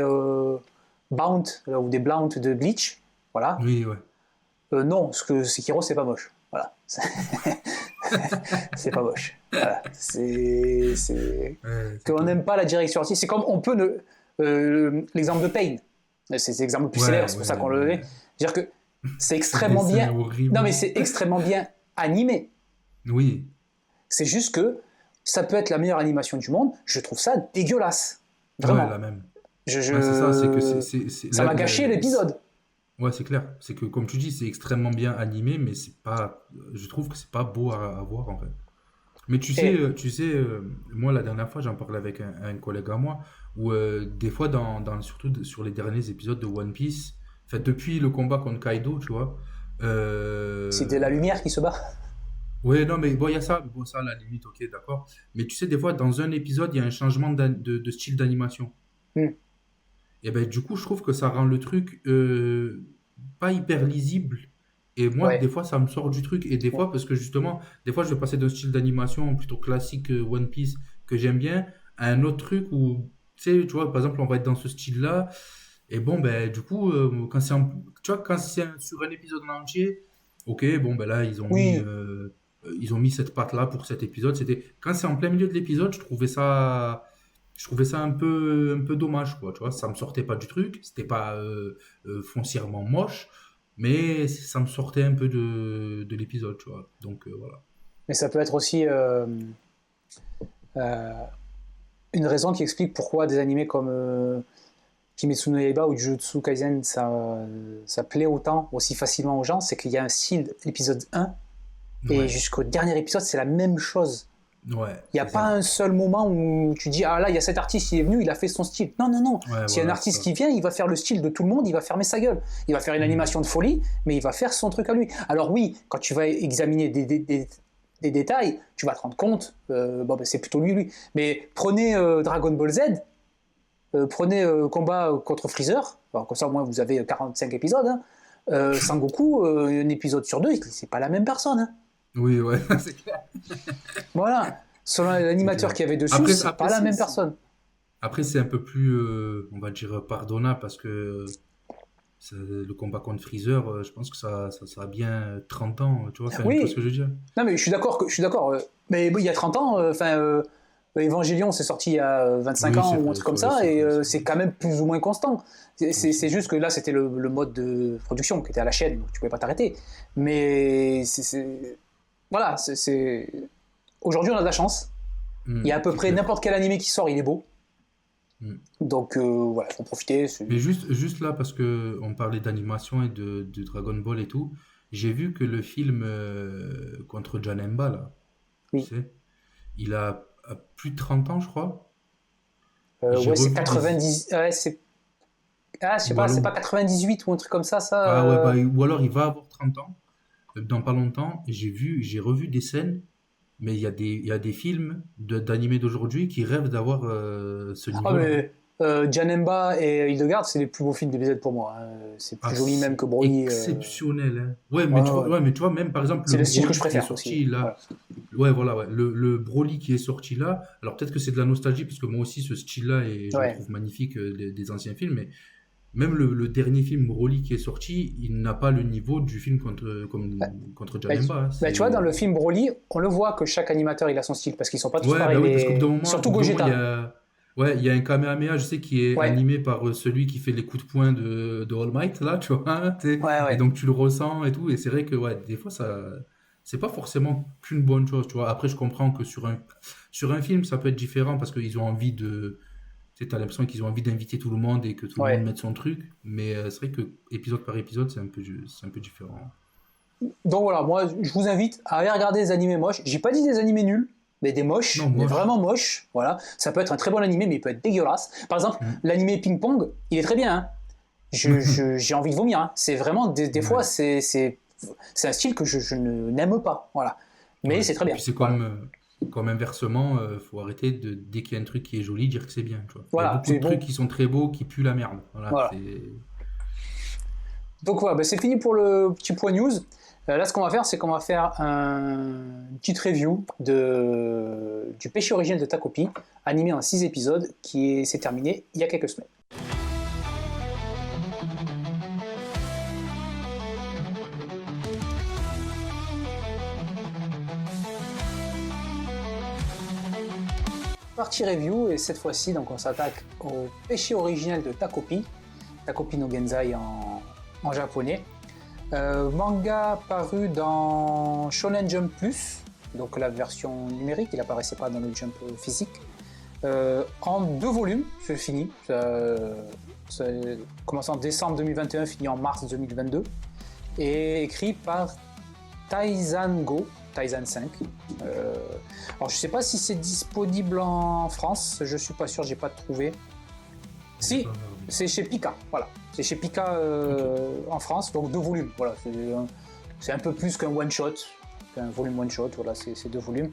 Blount, ou des Blount de Bleach. Voilà. Oui, ouais. Non, ce que Sekiro, c'est pas moche. Voilà. C'est pas moche. Voilà. Ouais, c'est Qu'on clair. n'aime pas la direction artistique. C'est comme on peut l'exemple de Pain. C'est l'exemple le plus célèbre, Ouais, c'est pour ça ouais, qu'on le mais met. C'est-à-dire que c'est ce extrêmement dessin est bien. Non, mais horrible. c'est extrêmement bien animé. Oui, C'est juste que ça peut être la meilleure animation du monde. Je trouve ça dégueulasse. ouais, Vraiment. la même. Je, Ouais, c'est ça, c'est que je... Ça m'a gâché l'épisode. ouais, c'est clair. C'est que, comme tu dis, c'est extrêmement bien animé, mais c'est pas, je trouve que c'est pas beau à voir, en fait. Mais Et moi, la dernière fois, j'en parlais avec un collègue à moi, où des fois, surtout sur les derniers épisodes de One Piece, enfin, depuis le combat contre Kaido, tu vois, c'est de la euh, lumière qui se bat. ouais, non, mais bon, il y a ça, bon, ça, à la limite, ok, d'accord. Mais tu sais, des fois, dans un épisode, il y a un changement de style d'animation. Hmm. Et ben, du coup, je trouve que ça rend le truc pas hyper lisible. Et moi, des Ouais. fois, ça me sort du truc. Et des fois, parce que justement, des fois, je vais passer d'un style d'animation plutôt classique One Piece que j'aime bien à un autre truc où, tu vois, par exemple, on va être dans ce style-là. Et bon, ben, du coup, tu vois, quand c'est sur un épisode en entier, ok, bon, ben là, Oui, ils ont mis cette patte-là pour cet épisode. Quand c'est en plein milieu de l'épisode, je trouvais ça un peu dommage, quoi, tu vois, ça me sortait pas du truc, c'était pas foncièrement moche, mais ça me sortait un peu de l'épisode, tu vois, donc voilà. mais ça peut être aussi euh, une raison qui explique pourquoi des animés comme Kimetsu no Yaiba ou Jujutsu Kaisen, ça plaît autant, aussi facilement aux gens, c'est qu'il y a un style, épisode 1, et Ouais, jusqu'au dernier épisode, c'est la même chose. ouais, Il n'y a c'est pas ça. un seul moment où tu dis, ah là, il y a cet artiste, il est venu, il a fait son style. Non, non, non. Ouais, S'il y a un voilà, c'est artiste ça. qui vient, il va faire le style de tout le monde, il va fermer sa gueule. Il va faire une Hmm. animation de folie, mais il va faire son truc à lui. Alors oui, quand tu vas examiner des détails, tu vas te rendre compte, bon, ben, c'est plutôt lui. Mais prenez Dragon Ball Z, prenez combat contre Freezer, alors, comme ça au moins vous avez 45 épisodes, hein. Sangoku, un épisode sur deux, c'est pas la même personne, hein. Oui, ouais, c'est clair. Voilà. Selon C'est l'animateur clair. qu'il y avait dessus, Après, c'est pas après, la c'est, même c'est- personne. après, c'est un peu plus, on va dire, pardonnable parce que le combat contre Freezer, je pense que ça a bien 30 ans, tu vois, enfin, tu vois ce Oui, que je veux dire? non mais je suis d'accord. Je suis d'accord. Mais bon, il y a 30 ans, Evangelion c'est sorti il y a 25 Oui, ans c'est ou un vrai, truc comme ouais, ça, c'est et vrai, c'est c'est vrai. quand même plus ou moins constant. Oui, c'est C'est vrai. juste que là c'était le mode de production qui était à la chaîne, donc tu pouvais pas t'arrêter. Mais voilà, aujourd'hui on a de la chance. Il y a à peu C'est près clair. n'importe quel animé qui sort, il est beau. Mm. Donc voilà, faut en profiter. Mais juste là, parce que on parlait d'animation et de Dragon Ball et tout, j'ai vu que le film contre Janemba, là, tu Oui. sais, il a plus de 30 ans, je crois. Et j'ai Ouais, c'est revu des. 90. Ouais, je sais Ou pas, c'est alors, pas 98 ou un truc comme ça. ah ouais, bah, ou alors il va avoir 30 ans, dans pas longtemps, et j'ai revu des scènes, mais il y a des films d'animés d'aujourd'hui qui rêvent d'avoir ce Ah, niveau-là, hein. mais Janemba et Hildegard, c'est les plus beaux films de BZ pour moi, hein. C'est Ah, plus joli même c'est que Broly. exceptionnel, hein. Ouais, ouais. Ouais, mais tu vois, même par exemple, C'est le le style que je Broly qui est préfère aussi. sorti là, Voilà. ouais, voilà, ouais. Le Broly qui est sorti là, alors peut-être que c'est de la nostalgie, parce que moi aussi, ce style-là, et je le Ouais. trouve magnifique des anciens films, mais même le dernier film Broly qui est sorti, il n'a pas le niveau du film Bah, contre bah, Janemba, hein. bah, tu vois, dans C'est... le film Broly, on le voit que chaque animateur il a son style parce qu'ils sont pas tous Ouais, pareils. bah oui, parce qu'au bout d'un moment, Surtout il y Gogeta. a, ouais, il y a un Kamehameha, je sais, qui est Ouais, animé par celui qui fait les coups de poing de All Might, là, tu vois, hein, tu sais. ouais, Et ouais. donc tu le ressens et tout, et c'est vrai que, ouais, des fois, ça, c'est pas forcément qu'une bonne chose, tu vois. Après, je comprends que sur un film, ça peut être différent parce qu'ils ont envie de, tu sais, t'as l'impression qu'ils ont envie d'inviter tout le monde et que tout le monde Ouais. mette son truc, mais c'est vrai que épisode par épisode, c'est un peu différent. Donc voilà, moi je vous invite à aller regarder des animés moches. J'ai pas dit des animés nuls, mais des Non, moches, mais moche. vraiment moches. Voilà, ça peut être un très bon animé, mais il peut être dégueulasse. Par exemple, Hmm. l'animé Ping Pong, il est très bien, hein. J'ai envie de vomir, hein. C'est vraiment des fois Ouais, c'est un style que je n'aime pas. Voilà, mais ouais. c'est très Et bien. puis c'est Voilà, comme inversement, faut arrêter de, dès qu'il y a un truc qui est joli, dire que c'est bien, tu vois. Il y a voilà, beaucoup c'est de trucs bon. qui sont très beaux qui puent la merde. Voilà, Voilà. c'est... Donc voilà, bah, c'est fini pour le petit point news. Là, ce qu'on va faire, c'est qu'on va faire une petite review du péché originel de Takopi, animé en 6 épisodes, s'est terminé il y a quelques semaines. Partie review, et cette fois-ci, donc on s'attaque au péché originel de Takopi, Takopi no Genzai en japonais. Manga paru dans Shonen Jump Plus, donc la version numérique, il apparaissait pas dans le Jump physique, en 2 volumes, c'est fini. Ça a commencé en décembre 2021, fini en mars 2022, et écrit par Taizan 5. Alors je sais pas si c'est disponible en France, je suis pas sûr, j'ai pas trouvé. J'ai Si, pas regardé. c'est chez Pika, voilà. C'est chez Pika en France, donc 2 volumes. Voilà, c'est un peu plus qu'un one shot, qu'un volume one shot. Voilà, c'est 2 volumes.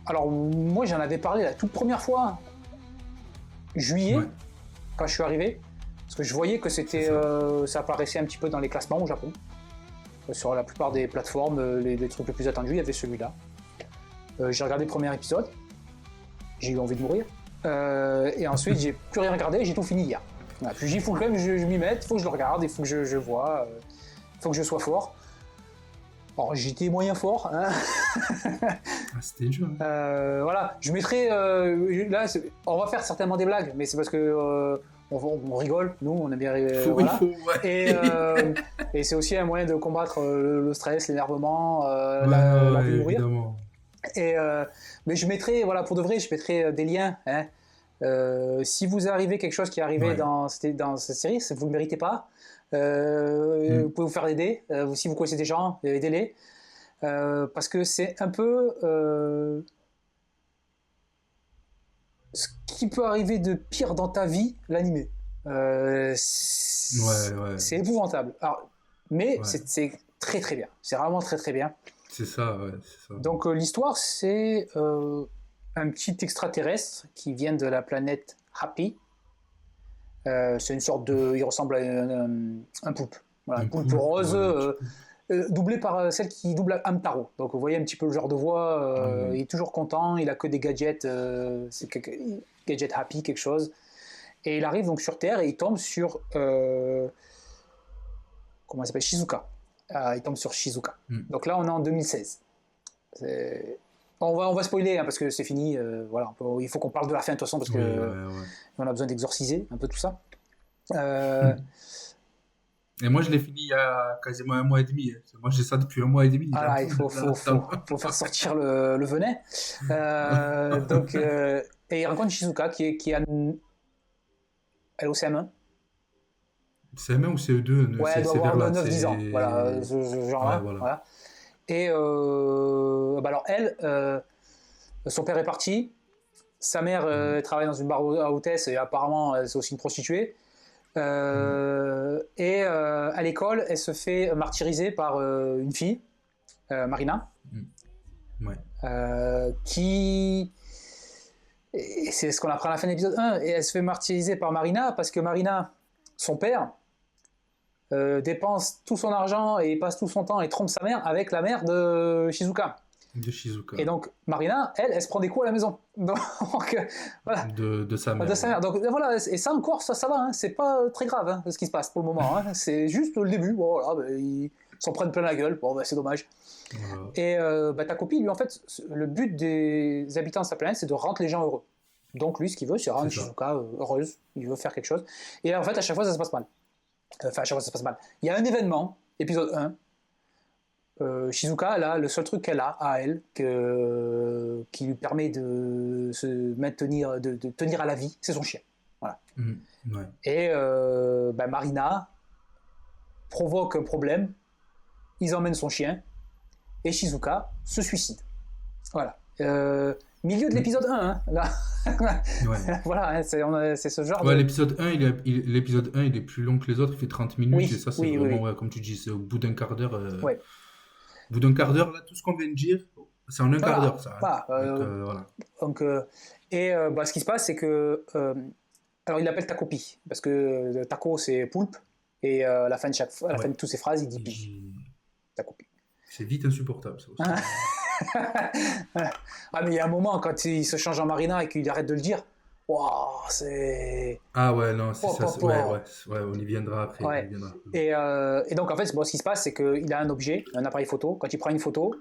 Alors moi j'en avais parlé la toute première fois, juillet, Ouais, quand je suis arrivé, parce que je voyais que c'est ça. ça apparaissait un petit peu dans les classements au Japon. Sur la plupart des plateformes, les trucs les plus attendus, il y avait celui-là. J'ai regardé le premier épisode, j'ai eu envie de mourir. Et ensuite, j'ai plus rien regardé, j'ai tout fini hier. Voilà, puis il faut quand même que je m'y mette, il faut que je le regarde, il faut que je vois, il faut que je sois fort. Alors j'étais moyen fort, hein. Ah, c'était dur, hein. Voilà, je mettrai. Là, on va faire certainement des blagues, mais c'est parce que on rigole, nous, on aime bien. Voilà. Ouais. Et c'est aussi un moyen de combattre le stress, l'énervement, Ouais, l'envie de ouais, mourir. évidemment. Et, mais je mettrai, voilà, pour de vrai, je mettrai des liens, hein. Si vous arrivez quelque chose qui est arrivé Ouais. dans cette série, vous ne le méritez pas. Vous Hmm. pouvez vous faire aider. Si vous connaissez des gens, aidez-les. Parce que c'est un peu ce qui peut arriver de pire dans ta vie, l'animé. Ouais, ouais, C'est épouvantable. Alors, mais ouais. c'est très très bien. C'est vraiment très très bien. C'est ça, ouais, c'est ça. Donc l'histoire, c'est un petit extraterrestre qui vient de la planète Happy. C'est une sorte de... Il ressemble à un poulpe. Voilà, un poulpe rose, Ouais, un petit peu. doublé par celle qui double Hamtaro. Donc vous voyez un petit peu le genre de voix. Ouais. Il est toujours content, il a que des gadgets, gadget happy, quelque chose. Et il arrive donc sur Terre et il tombe sur... comment il s'appelle, Shizuka. Il tombe sur Shizuka. Hmm. Donc là, on est en 2016. On va spoiler, hein, parce que c'est fini. Voilà, il faut qu'on parle de la fin de toute façon parce Oui, ouais, que ouais. on a besoin d'exorciser un peu tout ça. Et moi, je l'ai fini il y a quasiment un mois et demi, hein. Moi, j'ai ça depuis un mois et demi. Voilà, il faut faire sortir le venin. Donc, et il rencontre Shizuka qui a elle est au CM1. CM1 ou CE2, Ouais, elle doit c'est vers avoir là. 9-10 ans. Voilà, ce genre-là. Ouais, voilà. Voilà. Et bah alors, elle, son père est parti. Sa mère travaille dans une bar à hôtesse et apparemment, c'est aussi une prostituée. Et à l'école, elle se fait martyriser par une fille, Marina, Ouais. qui Et c'est ce qu'on apprend à la fin de l'épisode 1. Et elle se fait martyriser par Marina parce que Marina, son père, dépense tout son argent et passe tout son temps et trompe sa mère avec la mère de Shizuka. De Shizuka. Et donc Marina, elle se prend des coups à la maison. Donc voilà. De sa mère. De sa mère. Donc voilà, et ça encore, ça va, hein. C'est pas très grave hein, ce qui se passe pour le moment. Hein. C'est juste le début. Bon, voilà, ils s'en prennent plein la gueule. Bon, c'est dommage. Voilà. Et ta copine, lui, en fait, le but des habitants de sa planète, c'est de rendre les gens heureux. Donc lui, ce qu'il veut, c'est rendre Shizuka heureuse. Il veut faire quelque chose. Et en fait, à chaque fois, ça se passe mal. Enfin, à chaque fois, ça se passe mal. Il y a un événement, épisode 1. Shizuka, là, le seul truc qu'elle a à elle, qui lui permet de se maintenir, de tenir à la vie, c'est son chien. Voilà. Ouais. Et Marina provoque un problème, ils emmènent son chien, et Shizuka se suicide. Voilà. Milieu de l'épisode 1, hein, là. Ouais. Voilà, hein, c'est ce genre de... l'épisode 1, l'épisode 1, il est plus long que les autres, il fait 30 minutes, oui, et ça, c'est vraiment, ouais, comme tu dis, c'est au bout d'un quart d'heure. Ouais. Au bout d'un quart d'heure, là, tout ce qu'on vient de dire, c'est en un quart d'heure, ça. Voilà. Donc, ce qui se passe, c'est que... alors, il l'appelle Takopi, parce que Taco, c'est poulpe, et à la fin de toutes ses phrases, il dit pi. Takopi. C'est vite insupportable, ça aussi. Ah, mais il y a un moment, quand il se change en Marina et qu'il arrête de le dire, waouh, c'est... Ah ouais, non, c'est ça. Ouais, on y viendra après. Ouais. Et donc, en fait, ce qui se passe, c'est qu'il a un objet, un appareil photo. Quand il prend une photo,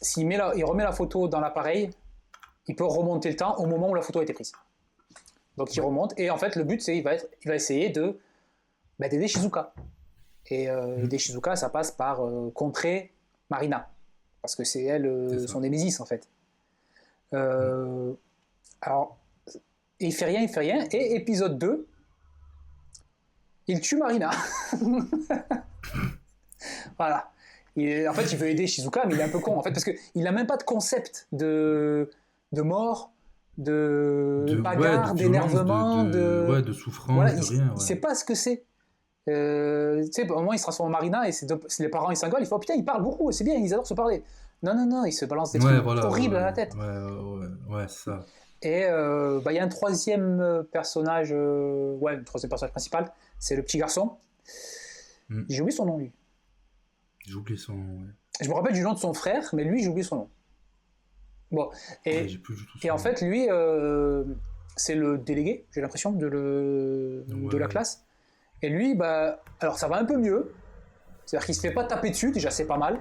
s'il il remet la photo dans l'appareil, il peut remonter le temps au moment où la photo a été prise. Donc, il remonte. Et en fait, le but, c'est qu'il va essayer d'aider Shizuka. Et aider Shizuka, ça passe par contrer Marina. Parce que c'est elle, son némésis, en fait. Alors, il fait rien. Et épisode 2, il tue Marina. Voilà. En fait, il veut aider Shizuka, mais il est un peu con, en fait, parce qu'il n'a même pas de concept de mort, de bagarre, d'énervement, de souffrance, voilà, de rien. Il ne sait pas ce que c'est. Tu sais, au moment il se transforme en Marina et les parents ils s'engueulent, ils font oh, putain, ils parlent beaucoup, c'est bien, ils adorent se parler. Non, ils se balancent des trucs horribles à la tête. Ouais, ça. Et il y a un troisième personnage, le troisième personnage principal, c'est le petit garçon. J'ai oublié son nom, lui. J'ai oublié son nom, ouais. Je me rappelle du nom de son frère, mais lui, j'ai oublié son nom. Bon, j'ai plus du tout son nom. En fait, lui, c'est le délégué, j'ai l'impression, de la classe. Et lui, alors ça va un peu mieux. C'est-à-dire qu'il se fait pas taper dessus, déjà c'est pas mal.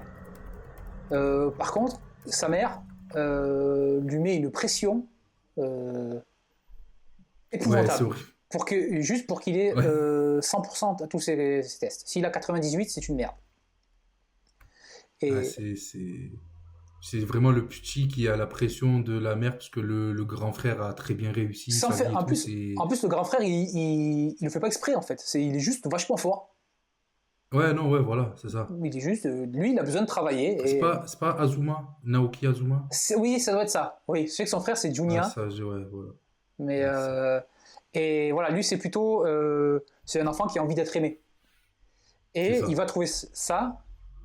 Par contre, sa mère lui met une pression épouvantable. Juste pour qu'il ait 100% à tous ses tests. S'il a 98, c'est une merde. Et... c'est vraiment le petit qui a la pression de la mère parce que le grand frère a très bien réussi. En plus, le grand frère, il le fait pas exprès en fait. Il est juste vachement fort. Voilà, c'est ça. Il est juste, lui, il a besoin de travailler. C'est pas Azuma, Naoki Azuma. Oui, ça doit être ça. Oui, je sais que son frère c'est Junya. Voilà. Mais et voilà, lui c'est plutôt, c'est un enfant qui a envie d'être aimé. Et il va trouver ça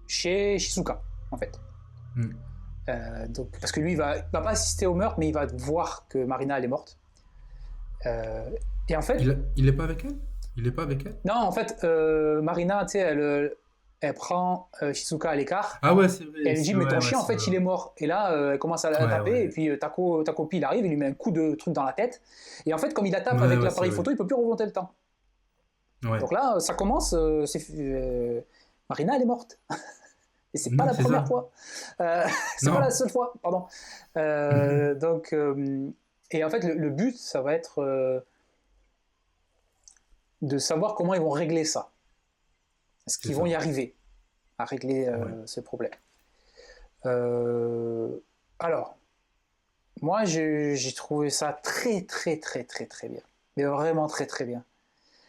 chez Shizuka, en fait. Donc, parce que lui, il va pas assister au meurtre, mais il va voir que Marina, elle est morte. Et en fait... Il est pas avec elle ? Non, en fait, Marina, tu sais, elle prend Shizuka à l'écart. Ah ouais, c'est vrai. Et elle lui dit, mais ton chien, en fait, il est mort. Et là, elle commence à la taper, et puis Takopi, il arrive, il lui met un coup de truc dans la tête. Et en fait, comme il la tape avec l'appareil photo, il peut plus remonter le temps. Donc là, ça commence, Marina, elle est morte. Et c'est pas la première fois. C'est pas la seule fois, pardon. Donc, et en fait, le but, ça va être de savoir comment ils vont régler ça. Est-ce qu'ils vont y arriver à régler ce problème. Alors, moi, j'ai trouvé ça très, très, très, très, très bien. Mais vraiment très, très bien.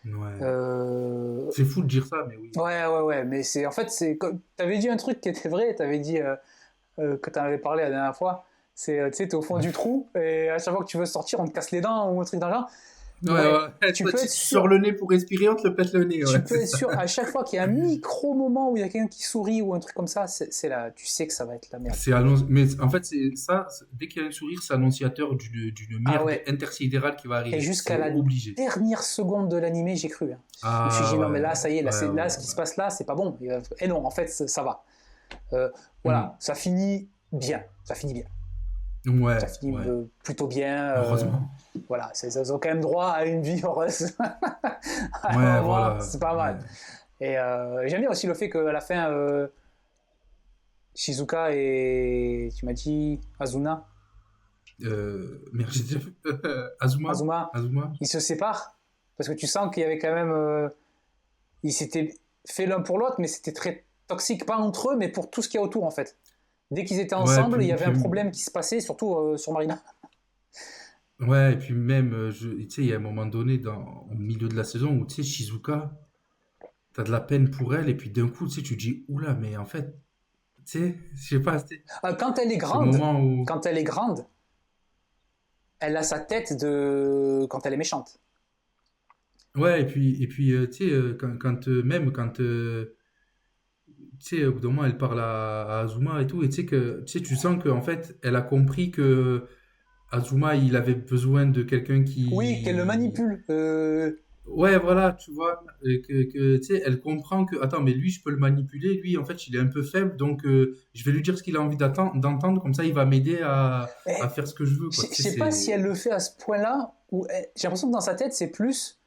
C'est fou de dire ça, mais oui. Ouais, mais en fait, t'avais dit un truc qui était vrai, t'avais dit que t'en avais parlé la dernière fois, tu sais, t'es au fond du trou, et à chaque fois que tu veux sortir, on te casse les dents, ou un truc dans le genre. Ouais, Ouais, ouais. tu Toi, peux tu être sors sûr, le nez pour respirer, on te le pète le nez. Ouais, tu peux c'est être ça. sûr, à chaque fois qu'il y a un micro moment où il y a quelqu'un qui sourit ou un truc comme ça, c'est là, tu sais que ça va être la merde. Mais en fait, c'est ça. Dès qu'il y a un sourire, c'est annonciateur d'une Ah merde ouais, intersidérale qui va et arriver. jusqu'à C'est la obligé. dernière seconde de l'animé, j'ai cru, hein. Je me suis Ah dit, non, mais ouais, là, ça y est, ouais, là, ouais, ce qui se passe là, c'est pas bon. Et non, en fait, ça va. ouais. Voilà, ça finit bien. Ça finit bien. Ça Ouais, finit ouais. plutôt bien. Heureusement. Voilà, ils ont quand même droit à une vie heureuse. À un Ouais, moment, voilà. c'est pas Ouais. mal. Et j'aime bien aussi le fait qu'à la fin, Shizuka et, tu m'as dit, Merde, j'ai dit Azuma. Azuma, Azuma. ils se séparent. Parce que tu sens qu'il y avait quand même. Ils s'étaient fait l'un pour l'autre, mais c'était très toxique, pas entre eux, mais pour tout ce qu'il y a autour en fait. Dès qu'ils étaient Ouais, ensemble, il y avait un problème qui se passait, surtout sur Marina. ouais, et puis même, tu sais, il y a un moment donné, au milieu de la saison, où, tu sais, Shizuka, t'as de la peine pour elle, et puis d'un coup, tu sais, tu te dis, oula, mais en fait, tu sais, je sais pas, tu sais, Quand elle est ce grande, moment où... quand elle est grande, elle a sa tête de quand elle est méchante. Ouais, et puis tu sais, même quand, tu sais, au bout d'un moment, elle parle à Azuma et tout, et tu sais tu sais, tu sens qu'en fait, elle a compris que Azuma, il avait besoin de quelqu'un Oui, qu'elle le qui... manipule. Ouais, voilà, tu vois, tu sais, elle comprend que, attends, mais lui, je peux le manipuler, lui, en fait, il est un peu faible, donc je vais lui dire ce qu'il a envie d'entendre, comme ça, il va m'aider à Eh, faire ce que je veux, je quoi, tu sais, sais pas si c'est... elle le fait à ce point-là, où j'ai l'impression que dans sa tête, c'est plus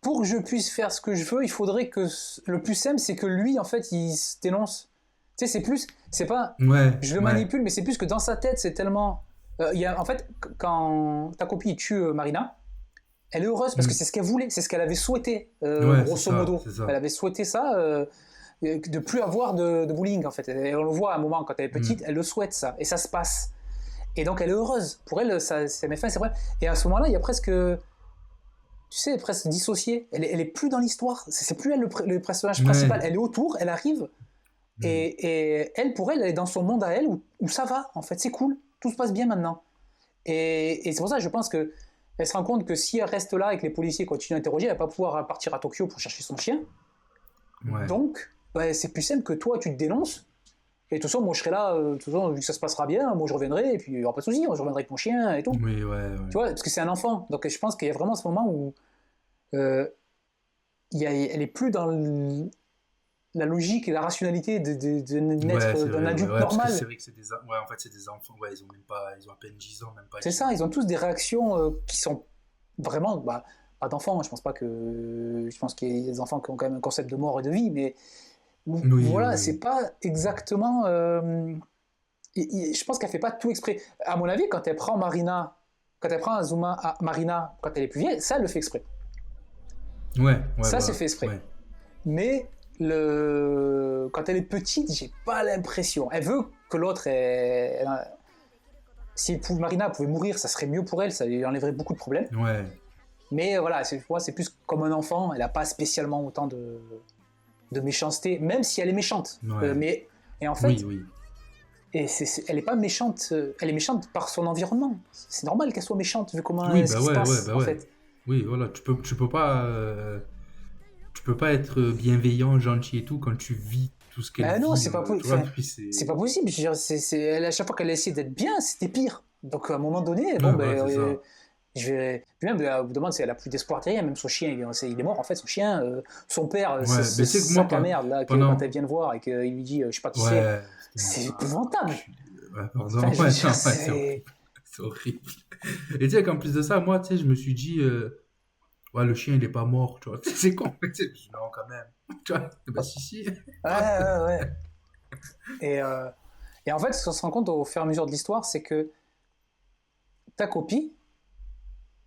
pour que je puisse faire ce que je veux, il faudrait que le plus simple, c'est que lui, en fait, il se dénonce. Tu sais, c'est plus, c'est pas, Ouais, je le ouais, manipule, mais c'est plus que dans sa tête, c'est tellement. En fait, quand ta copine tue Marina, elle est heureuse parce que hmm. c'est ce qu'elle voulait, c'est ce qu'elle avait souhaité, Ouais, c'est grosso ça, modo. c'est Elle ça. avait souhaité ça, de plus avoir de bullying en fait. Et on le voit à un moment quand elle est petite, Hmm. elle le souhaite ça, et ça se passe. Et donc elle est heureuse. Pour elle, ça met fin, c'est vrai. Et à ce moment-là, il y a presque, tu sais, presque dissociée. Elle est plus dans l'histoire. C'est plus elle le personnage principal. Ouais. Elle est autour, elle arrive, Hmm. et elle, pour elle, elle est dans son monde à elle où ça va, en fait, c'est cool. Tout se passe bien maintenant. Et c'est pour ça que je pense que elle se rend compte que si elle reste là et que les policiers continuent à interroger, elle va pas pouvoir partir à Tokyo pour chercher son chien. Ouais. Donc, bah, c'est plus simple que toi, tu te dénonces. Et de toute façon, moi je serai là, de toute façon, vu que ça se passera bien, moi je reviendrai, et puis il n'y aura pas de souci, je reviendrai avec mon chien et tout. Oui, ouais, ouais. Tu vois, parce que c'est un enfant. Donc je pense qu'il y a vraiment ce moment où euh, elle est plus dans la logique et la rationalité de Ouais, naître c'est d'un vrai, ouais, adulte ouais, parce que c'est normal. vrai que ouais, en fait, c'est des enfants, ouais, ils ont même pas, ils ont à peine 10 ans, même pas C'est 10 ça, ans. ils ont tous des réactions qui sont vraiment, bah, pas d'enfants, je pense pas que, je pense qu'il y a des enfants qui ont quand même un concept de mort et de vie, mais Oui, oui, voilà, c'est oui. pas exactement, je pense qu'elle fait pas tout exprès. À mon avis, quand elle prend Azuma à Marina, quand elle est plus vieille, ça elle le fait exprès. Ouais, ouais, Ça c'est voilà, fait exprès. ouais. Mais quand elle est petite, j'ai pas l'impression. Elle veut que l'autre si Marina pouvait mourir, ça serait mieux pour elle, ça lui enlèverait beaucoup de problèmes. Ouais, Mais voilà, pour moi, c'est plus comme un enfant, elle n'a pas spécialement autant de méchanceté, même si elle est méchante. ouais. Et en Oui, fait, oui. elle est pas méchante, elle est méchante par son environnement. C'est normal qu'elle soit méchante vu comment Oui, ce bah qui se ouais, ouais, passe bah en ouais. fait. Oui, voilà, tu peux pas être bienveillant, gentil et tout quand tu vis tout ce qu'elle Ben non, vit, c'est pas, tu vois, enfin, puis c'est pas c'est... possible. Je veux dire, à chaque fois qu'elle a essayé d'être bien, c'était pire. Donc à un moment donné, bon Ouais, voilà, ben, c'est ça. je vais. Puis même, elle vous demande si elle a plus d'espoir de rien. Même son chien, il est mort en fait. Son chien, son père, Ouais, mais tu sais que moi, sac à merde là, quand elle pendant... vient le voir et qu'il lui dit, je sais pas qui c'est, Ouais, putain, c'est épouvantable. ouais, Enfin, pardon, je veux ouais, dire, non, ouais, c'est c'est. horrible. C'est horrible. Et tu sais qu'en plus de ça, moi, tu sais, je me suis dit, ouais, le chien, il est pas mort, tu vois. C'est con, mais tu sais, je me suis dit, non, quand même. Tu vois, bah si, si. Ouais, ouais, ouais. Et, euh, et en fait, ce qu'on se rend compte au fur et à mesure de l'histoire, c'est que ta copie,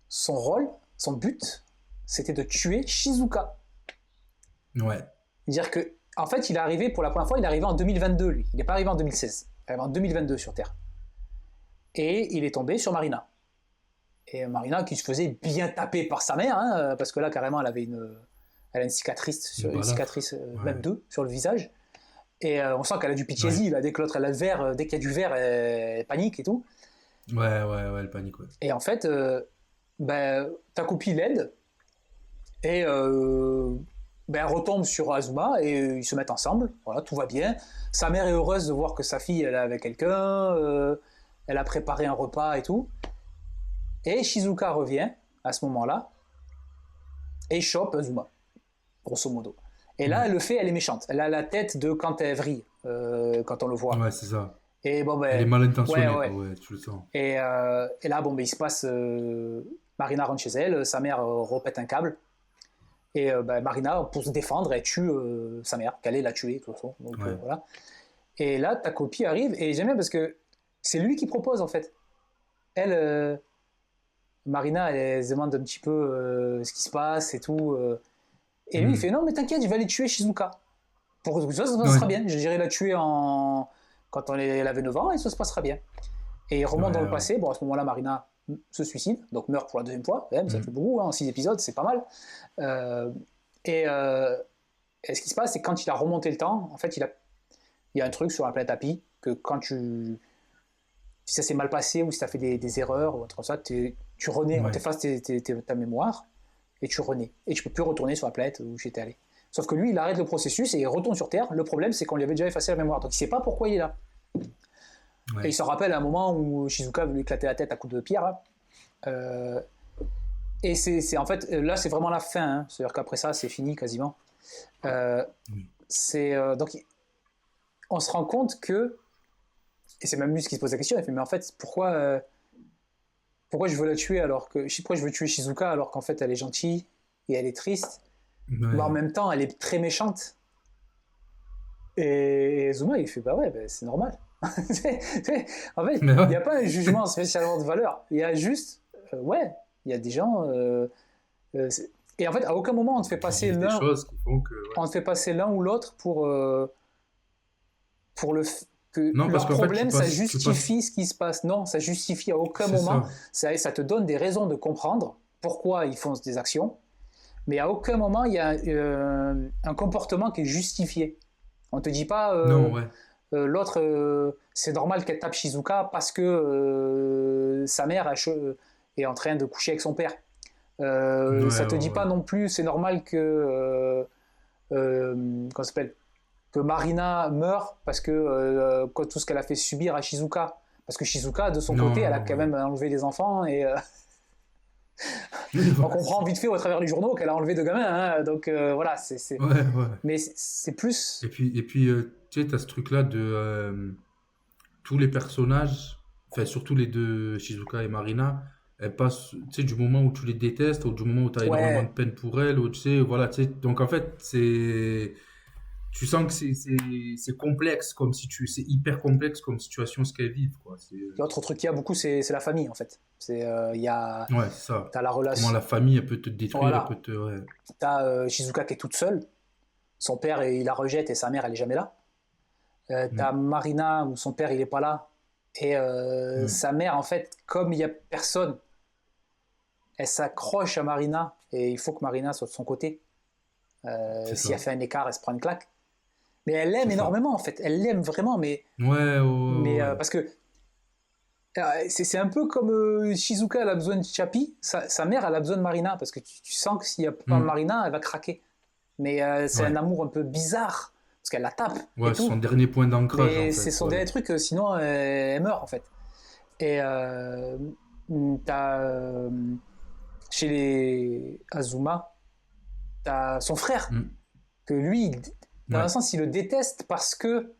son rôle, son but, c'était de tuer Shizuka. Ouais, Dire que, en fait, il est arrivé pour la première fois, il est arrivé en 2022, lui. Il n'est pas arrivé en 2016. Il est arrivé en 2022 sur Terre. Et il est tombé sur Marina. Et Marina qui se faisait bien taper par sa mère, hein, parce que là, carrément, elle a une une balafre. cicatrice même Ouais. deux sur le visage. Et on sent qu'elle a du Ouais. PTSD, là, dès que l'autre elle a le verre, dès qu'il y a du verre, elle panique et tout. Ouais, ouais, ouais, le panique, ouais. Et en fait, ben, ta copie l'aide et ben, elle retombe sur Azuma et ils se mettent ensemble. Voilà, tout va bien. Sa mère est heureuse de voir que sa fille elle est avec quelqu'un. Elle a préparé un repas et tout. Et Shizuka revient à ce moment-là et chope Azuma, grosso modo. Et là, Ouais. elle le fait, elle est méchante. Elle a la tête de quand elle vrille, quand on le voit. Ouais, c'est ça. Et bon Elle est ben, mal ouais, intentionnée, quoi. ouais. Ouais, tu le sens. Et là, bon ben, il se passe, Marina rentre chez elle, sa mère repète un câble. Et ben, Marina, pour se défendre, elle tue sa mère, qu'elle allait la tuer, de toute façon. Donc Ouais. voilà. Et là, ta copie arrive, et j'aime bien parce que c'est lui qui propose, en fait. Elle, Marina, elle se demande un petit peu ce qui se passe et tout. Et lui, il fait Hmm. non, mais t'inquiète, je vais aller tuer Shizuka. Pour ça, ça Ouais. sera bien. J'irai la tuer quand elle avait 9 ans et ça se passera bien. Et il Ouais, remonte dans le ouais. passé. Bon, à ce moment-là, Marina se suicide, donc meurt pour la deuxième fois. Ouais, mais ça fait Hmm. beaucoup, hein, 6 épisodes, c'est pas mal. Euh, et, euh, et ce qui se passe, c'est que quand il a remonté le temps, en fait, il y a un truc sur la planète Happy que quand si ça s'est mal passé ou si tu as fait des erreurs ou un truc comme ça, tu renais, on Ouais. t'efface ta mémoire et tu renais. Et tu peux plus retourner sur la planète où j'étais allé. Sauf que lui, il arrête le processus et il retourne sur Terre. Le problème, c'est qu'on lui avait déjà effacé la mémoire. Donc il sait pas pourquoi il est là. Et Ouais. il se rappelle à un moment où Shizuka veut lui éclater la tête à coups de pierre. Là. Euh, et en fait, là, c'est vraiment la fin. Hein. C'est-à-dire qu'après ça, c'est fini quasiment. Euh, Oui. donc, on se rend compte que, et c'est même lui qui se pose la question, il fait, mais en fait, pourquoi je veux la tuer pourquoi je veux tuer Shizuka alors qu'en fait, elle est gentille et elle est triste, mais en Ouais. même temps, elle est très méchante. Et Zuma, il fait, bah ouais, bah, c'est normal. En fait, Mais il ouais. n'y a pas un jugement spécialement de valeur. Il y a juste, ouais, il y a des gens. Et en fait, à aucun moment, Qui vivent des choses qui font que. Ouais. on te fait passer l'un ou l'autre pour que Non, parce leur qu'en fait, problème, ça tu passes. justifie ce qui se passe. Non, ça justifie à aucun C'est moment. ça. Ça te donne des raisons de comprendre pourquoi ils font des actions, mais à aucun moment il y a un comportement qui est justifié. On ne te dit pas Non, ouais. l'autre, c'est normal qu'elle tape Shizuka parce que sa mère est en train de coucher avec son père. Ouais, Ça te dit ouais, pas ouais. non plus c'est normal que comment ça s'appelle, que Marina meurt parce que tout ce qu'elle a fait subir à Shizuka. Parce que Shizuka, de son Non, côté, elle a non, quand ouais. même enlevé des enfants et Oui, on voilà, comprend vite fait au travers du journaux qu'elle a enlevé deux gamins. Hein, donc voilà, Ouais, ouais. mais c'est plus. Et puis tu sais, t'as ce truc-là de tous les personnages, enfin, surtout les deux, Shizuka et Marina, elles passent, tu sais, du moment où tu les détestes, ou du moment où tu as énormément de Ouais, peine pour elles, ou tu sais, voilà, tu sais, donc en fait, tu sens que c'est complexe, comme si c'est hyper complexe comme situation ce qu'elles vivent, quoi. l'autre truc qu'il y a beaucoup, c'est la famille en fait. Il y a. Ouais, c'est ça. T'as la Comment relation. la famille, elle peut te détruire, elle peut Voilà. te, ouais. T'as Shizuka qui est toute seule. Son père, il la rejette et sa mère, elle est jamais là. T'as Mm, Marina où son père, il est pas là. Et ouais, sa mère, en fait, comme il y a personne, elle s'accroche à Marina et il faut que Marina soit de son côté. c'est Si elle ça, fait un écart, elle se prend une claque. Mais elle l'aime c'est ça. énormément, en fait. Elle l'aime vraiment, Ouais, ouais, ouais, ouais. parce que c'est un peu comme Shizuka, elle a besoin de Chapi. Sa mère, elle a besoin de Marina parce que tu sens que s'il n'y a pas Mm, Marina, elle va craquer. Mais c'est un ouais. amour un peu bizarre parce qu'elle la tape et Ouais, c'est son tout. dernier point d'ancrage, en Mais c'est fait, son ouais. dernier truc, sinon elle meurt en fait. Et t'as chez les Azuma, t'as son frère Mm, que lui, dans un ouais, sens, il le déteste parce que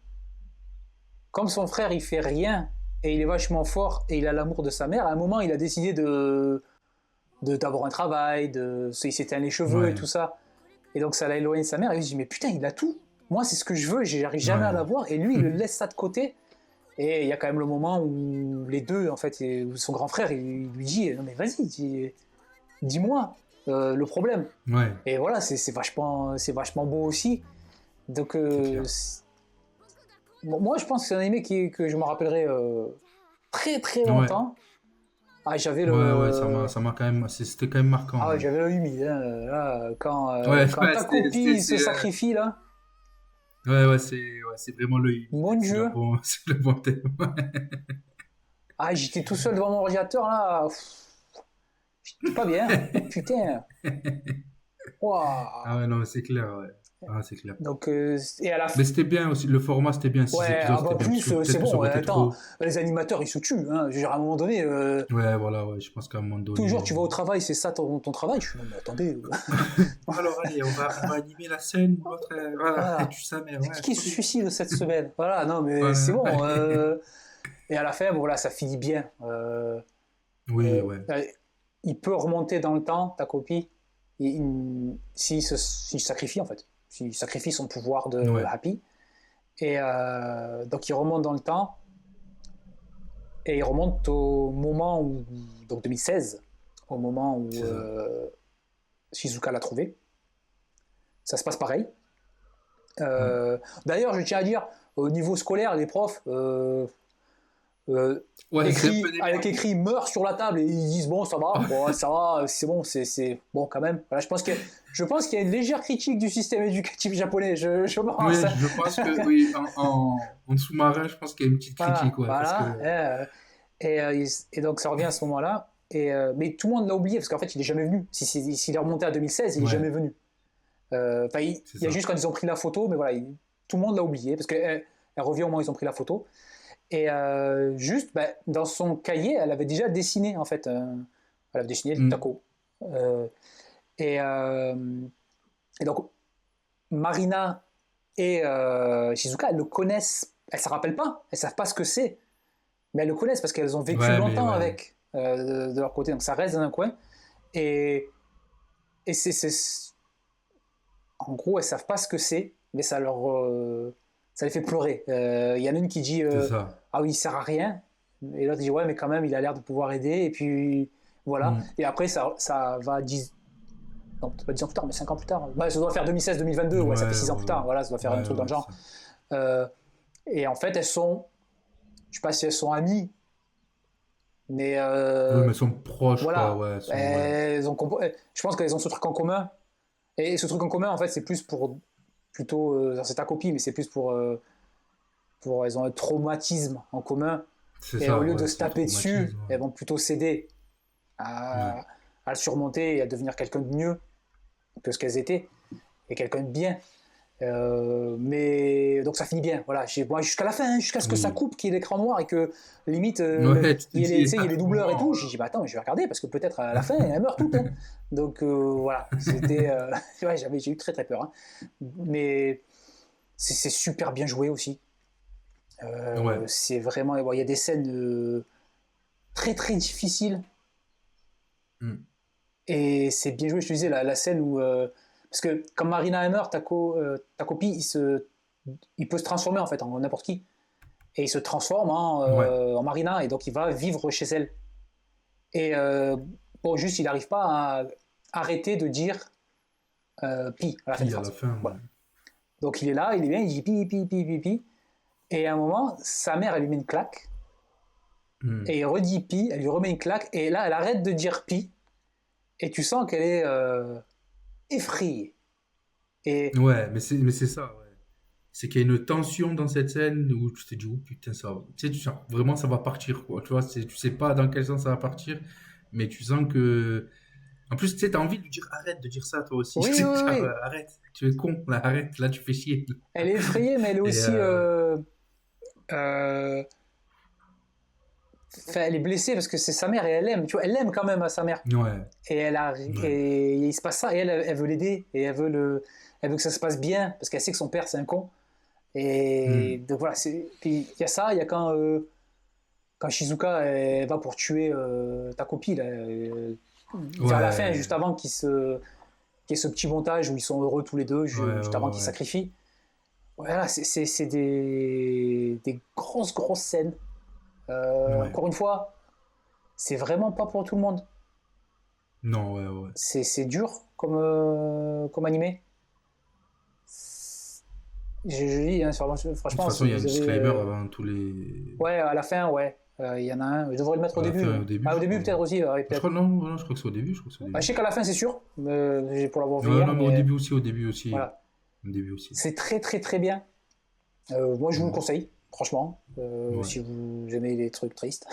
comme son frère il fait rien et il est vachement fort et il a l'amour de sa mère, à un moment il a décidé d'avoir un travail, il s'éteint les cheveux et ouais, tout ça. Et donc ça l'a éloigné de sa mère. Et il se dit mais putain il a tout. Moi c'est ce que je veux, j'arrive jamais à ouais. l'avoir. Et lui il le laisse ça de côté. Et il y a quand même le moment où les deux, en fait, où son grand frère, il lui dit non mais vas-y, dis-moi le problème. Ouais, Et voilà, c'est vachement beau aussi. Donc c'est clair. bon, moi je pense que c'est un anime que je me rappellerai très très Ouais, longtemps. Ah j'avais ouais, le ça m'a quand même, c'était quand même marquant, ah ouais, ouais. j'avais l'œil humide hein, là, Ouais, quand ouais, ta copie se sacrifie là, c'est vraiment l'œil humide. mon C'est dieu. c'est le bon terme. Ah j'étais tout seul devant mon ordinateur là. J'étais pas bien. Putain. Ah Waouh. ouais, non, mais c'est clair, ouais. Ah, c'est clair. Donc, et à la Mais c'était bien aussi, le format c'était bien, 6 ouais, épisodes ah bah c'était bien, parce que plus, c'est peut-être que ça bon. aurait été Attends, trop. les animateurs, ils se tuent. Hein. Je veux dire, à un moment donné, Ouais, voilà, ouais, je pense qu'à un moment toujours, donné. tu vas au travail, c'est ça ton travail. Je suis, non, mais attendez. Bon, alors, allez, on va animer la scène où l'autre, voilà, elle Voilà. tue sa mère, C'est ouais, qui trop se bien. suicide cette semaine? Voilà, non, mais c'est Voilà. bon. Et à la fin, bon, là, ça finit bien. Oui, Euh, ouais, euh, il peut remonter dans le temps, ta copie, s'il sacrifie, en fait. S'il sacrifie son pouvoir de ouais, Happy. Et donc, il remonte dans le temps. Et il remonte au moment où, donc 2016, au moment où c'est ça. Shizuka l'a trouvé. Ça se passe pareil. Mm. Euh, D'ailleurs, je tiens à dire, au niveau scolaire, les profs, euh, Ouais, c'est un peu avec démerdé. écrit meurt sur la table et ils disent bon ça va, bon ça va, c'est bon, c'est bon quand même. Voilà, je pense qu'il y a une légère critique du système éducatif japonais. Je pense. Oui, je pense que, oui, en sous-marin, je pense qu'il y a une petite critique, Voilà, ouais, parce voilà. que. Et donc ça revient à ce moment-là. Mais tout le monde l'a oublié parce qu'en fait il est jamais venu. S'il est remonté à 2016, il est Ouais, jamais venu. Il c'est y a ça. juste quand ils ont pris la photo, mais voilà, tout le monde l'a oublié parce qu'elle elle revient au moment où ils ont pris la photo. Et juste, bah, dans son cahier, elle avait déjà dessiné, en fait. Elle avait dessiné le Mm. taco. Euh, et, euh, et donc, Marina et Shizuka, elles le connaissent. Elles ne se rappellent pas, elles ne savent pas ce que c'est. Mais elles le connaissent parce qu'elles ont vécu Ouais, mais longtemps ouais, avec, de leur côté. Donc, ça reste dans un coin. Et, et en gros, elles ne savent pas ce que c'est, mais ça les fait pleurer. Il y en a une qui dit c'est ça. ah oui, il sert à rien. Et l'autre dit ouais, mais quand même, il a l'air de pouvoir aider. Et puis voilà. Mm. Et après, ça va 10, non, pas 10 ans plus tard, mais 5 ans plus tard. Bah, ça doit faire 2016-2022, ouais, ça fait Ouais, 6 ans ouais, plus ouais. tard. Voilà, ça doit faire un Ouais, truc dans ouais, le c'est genre. ça. Euh, et en fait, je sais pas si elles sont amies, mais Oui, mais elles sont proches, quoi, voilà. ouais, elles sont, ouais. Je pense qu'elles ont ce truc en commun. Et ce truc en commun, en fait, c'est plus pour plutôt, c'est ta copie, mais c'est plus elles ont un traumatisme en commun. C'est Et au ça, lieu de ouais, se c'est le taper dessus, traumatisme, elles vont plutôt s'aider ouais. à, à le surmonter et à devenir quelqu'un de mieux que ce qu'elles étaient et quelqu'un de bien. Mais donc ça finit bien. Voilà, moi jusqu'à la fin, hein, jusqu'à ce que ça Oui. coupe, qu'il y ait l'écran noir et que limite Ouais, tu te il y ait dis, il y à ait les tout doubleurs et moment. tout. J'ai dit bah attends, je vais regarder parce que peut-être à la fin elles meurent toutes. Hein. Donc voilà, c'était ouais, j'ai eu très très peur. Hein. Mais c'est super bien joué aussi. Ouais. C'est vraiment, bon, il y a des scènes très très difficiles Mm. et c'est bien joué. Je te disais la scène où parce que quand Marina Hammer, ta copie, il peut se transformer en fait en n'importe qui et il se transforme Ouais. en Marina et donc il va vivre chez elle. Et bon, juste il n'arrive pas à arrêter de dire pi à la fin de Puis à phrase. la fin, ouais. Voilà. Donc il est là, il est bien, il dit pi pi pi pi pi. Et à un moment, sa mère elle lui met une claque Mm. et il redit pi, elle lui remet une claque et là elle arrête de dire pi et tu sens qu'elle est effrayée. Et Ouais, mais c'est ça, ouais. C'est qu'il y a une tension dans cette scène où tu te dis, oh putain, ça, tu sais, tu sens vraiment ça va partir, quoi. Tu vois, tu sais pas dans quel sens ça va partir, mais tu sens que. En plus, tu sais, t'as envie de lui dire, arrête de dire ça, toi aussi. oui, Tu sais, oui, genre, oui, arrête, tu es con, là, arrête, là, tu fais chier. elle est effrayée, mais elle est Et, aussi euh, elle est blessée parce que c'est sa mère et elle aime, tu vois, elle aime quand même à sa mère. ouais, ouais. Et il se passe ça et elle veut l'aider et elle veut que ça se passe bien parce qu'elle sait que son père c'est un con. Et Hmm. donc voilà, puis il y a ça, il y a quand Shizuka elle va pour tuer ta copie là, vers la fin, juste Ouais, avant qu'il y ait ce petit montage où ils sont heureux tous les deux, ouais, juste avant ouais, qu'ils ouais. sacrifient. Voilà, c'est des grosses grosses scènes. Ouais. Encore une fois, c'est vraiment pas pour tout le monde. Non, ouais, ouais. C'est dur comme animé. Je dis, hein, De toute franchement, façon, si il y a un vous avez. disclaimer avant tous les. Ouais, à la fin, ouais. Il y en a un. Je devrais le mettre au À la début. fin, Ouais. au début, Ah, au je début, crois. peut-être aussi. Ouais, Je crois, peut-être. non, non, je crois que c'est au début, je crois que c'est au Bah, je début. sais qu'à la fin, c'est sûr. Pour l'avoir vu Ouais, hier, non, mais mais au début aussi. voilà. Au début aussi. C'est très, très, très bien. Moi, je vous le Mm. conseille, franchement, Ouais. si vous aimez les trucs tristes.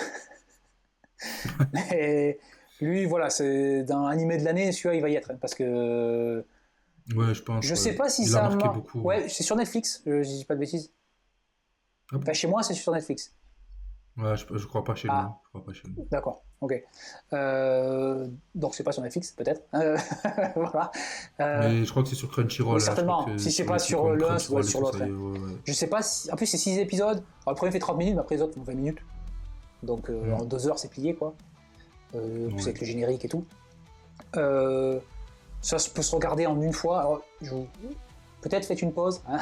Mais Lui, voilà, c'est dans l'animé de l'année, celui-là, il va y être. Parce que Ouais, je pense. je sais Ouais. pas si Il a ça marqué m'a. beaucoup. Ouais, c'est sur Netflix, je dis pas de bêtises. Ah Enfin, bon? chez moi, c'est sur Netflix. Ouais, je crois pas chez nous. Ah, Je crois pas chez nous. d'accord, ok. Donc c'est pas sur Netflix, peut-être. Voilà. Euh, Mais je crois que c'est sur oui, Crunchyroll, hein. Je crois certainement. que Si c'est sur pas les trucs sur comme l'un, ça doit être Crunchyroll et sur tout, l'autre, ça y hein. est, ouais, ouais. Je sais pas si. En plus, c'est 6 épisodes. Alors, le premier fait 30 minutes, mais après les autres font 20 minutes. Donc en Mm. 2 heures, c'est plié, quoi. Plus Ouais. avec le générique et tout. Euh, Ça peut se regarder en une fois. Alors, peut-être faites une pause. Hein.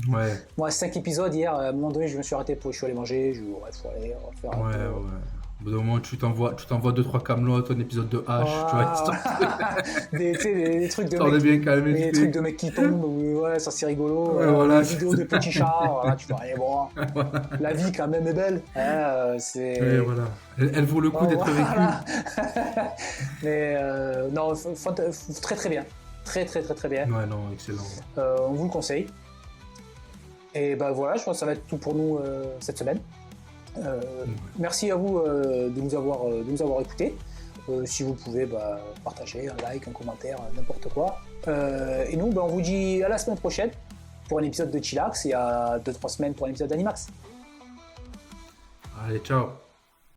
Ouais. Moi, 5 épisodes hier, à un moment donné, je me suis arrêté pour je suis allé manger. Je ouais, faut aller, on va faire un Ouais, peu. ouais. Au bout d'un moment, tu t'envoies deux, trois Camelot, un épisode de H, tu vois, Voilà. Tu sais, des trucs de histoire de mecs. bien calmer Des vite trucs de fait. mecs qui tombent, ouais, ça c'est rigolo. Ouais, voilà. Des vidéos de petits chats, voilà, tu vas aller voir. La vie quand même est belle. Hein, Ouais, c'est. voilà. Elle vaut le coup Oh, d'être vécue. voilà. Mais non, très très bien. Très très très très bien. Ouais, non, excellent. On vous le conseille. Et ben voilà, je pense que ça va être tout pour nous cette semaine. Merci à vous de nous avoir écoutés. Si vous pouvez, partager, un like, un commentaire, n'importe quoi. Et nous, on vous dit à la semaine prochaine pour un épisode de Chillax et à 2-3 semaines pour un épisode d'Animax. Allez, ciao.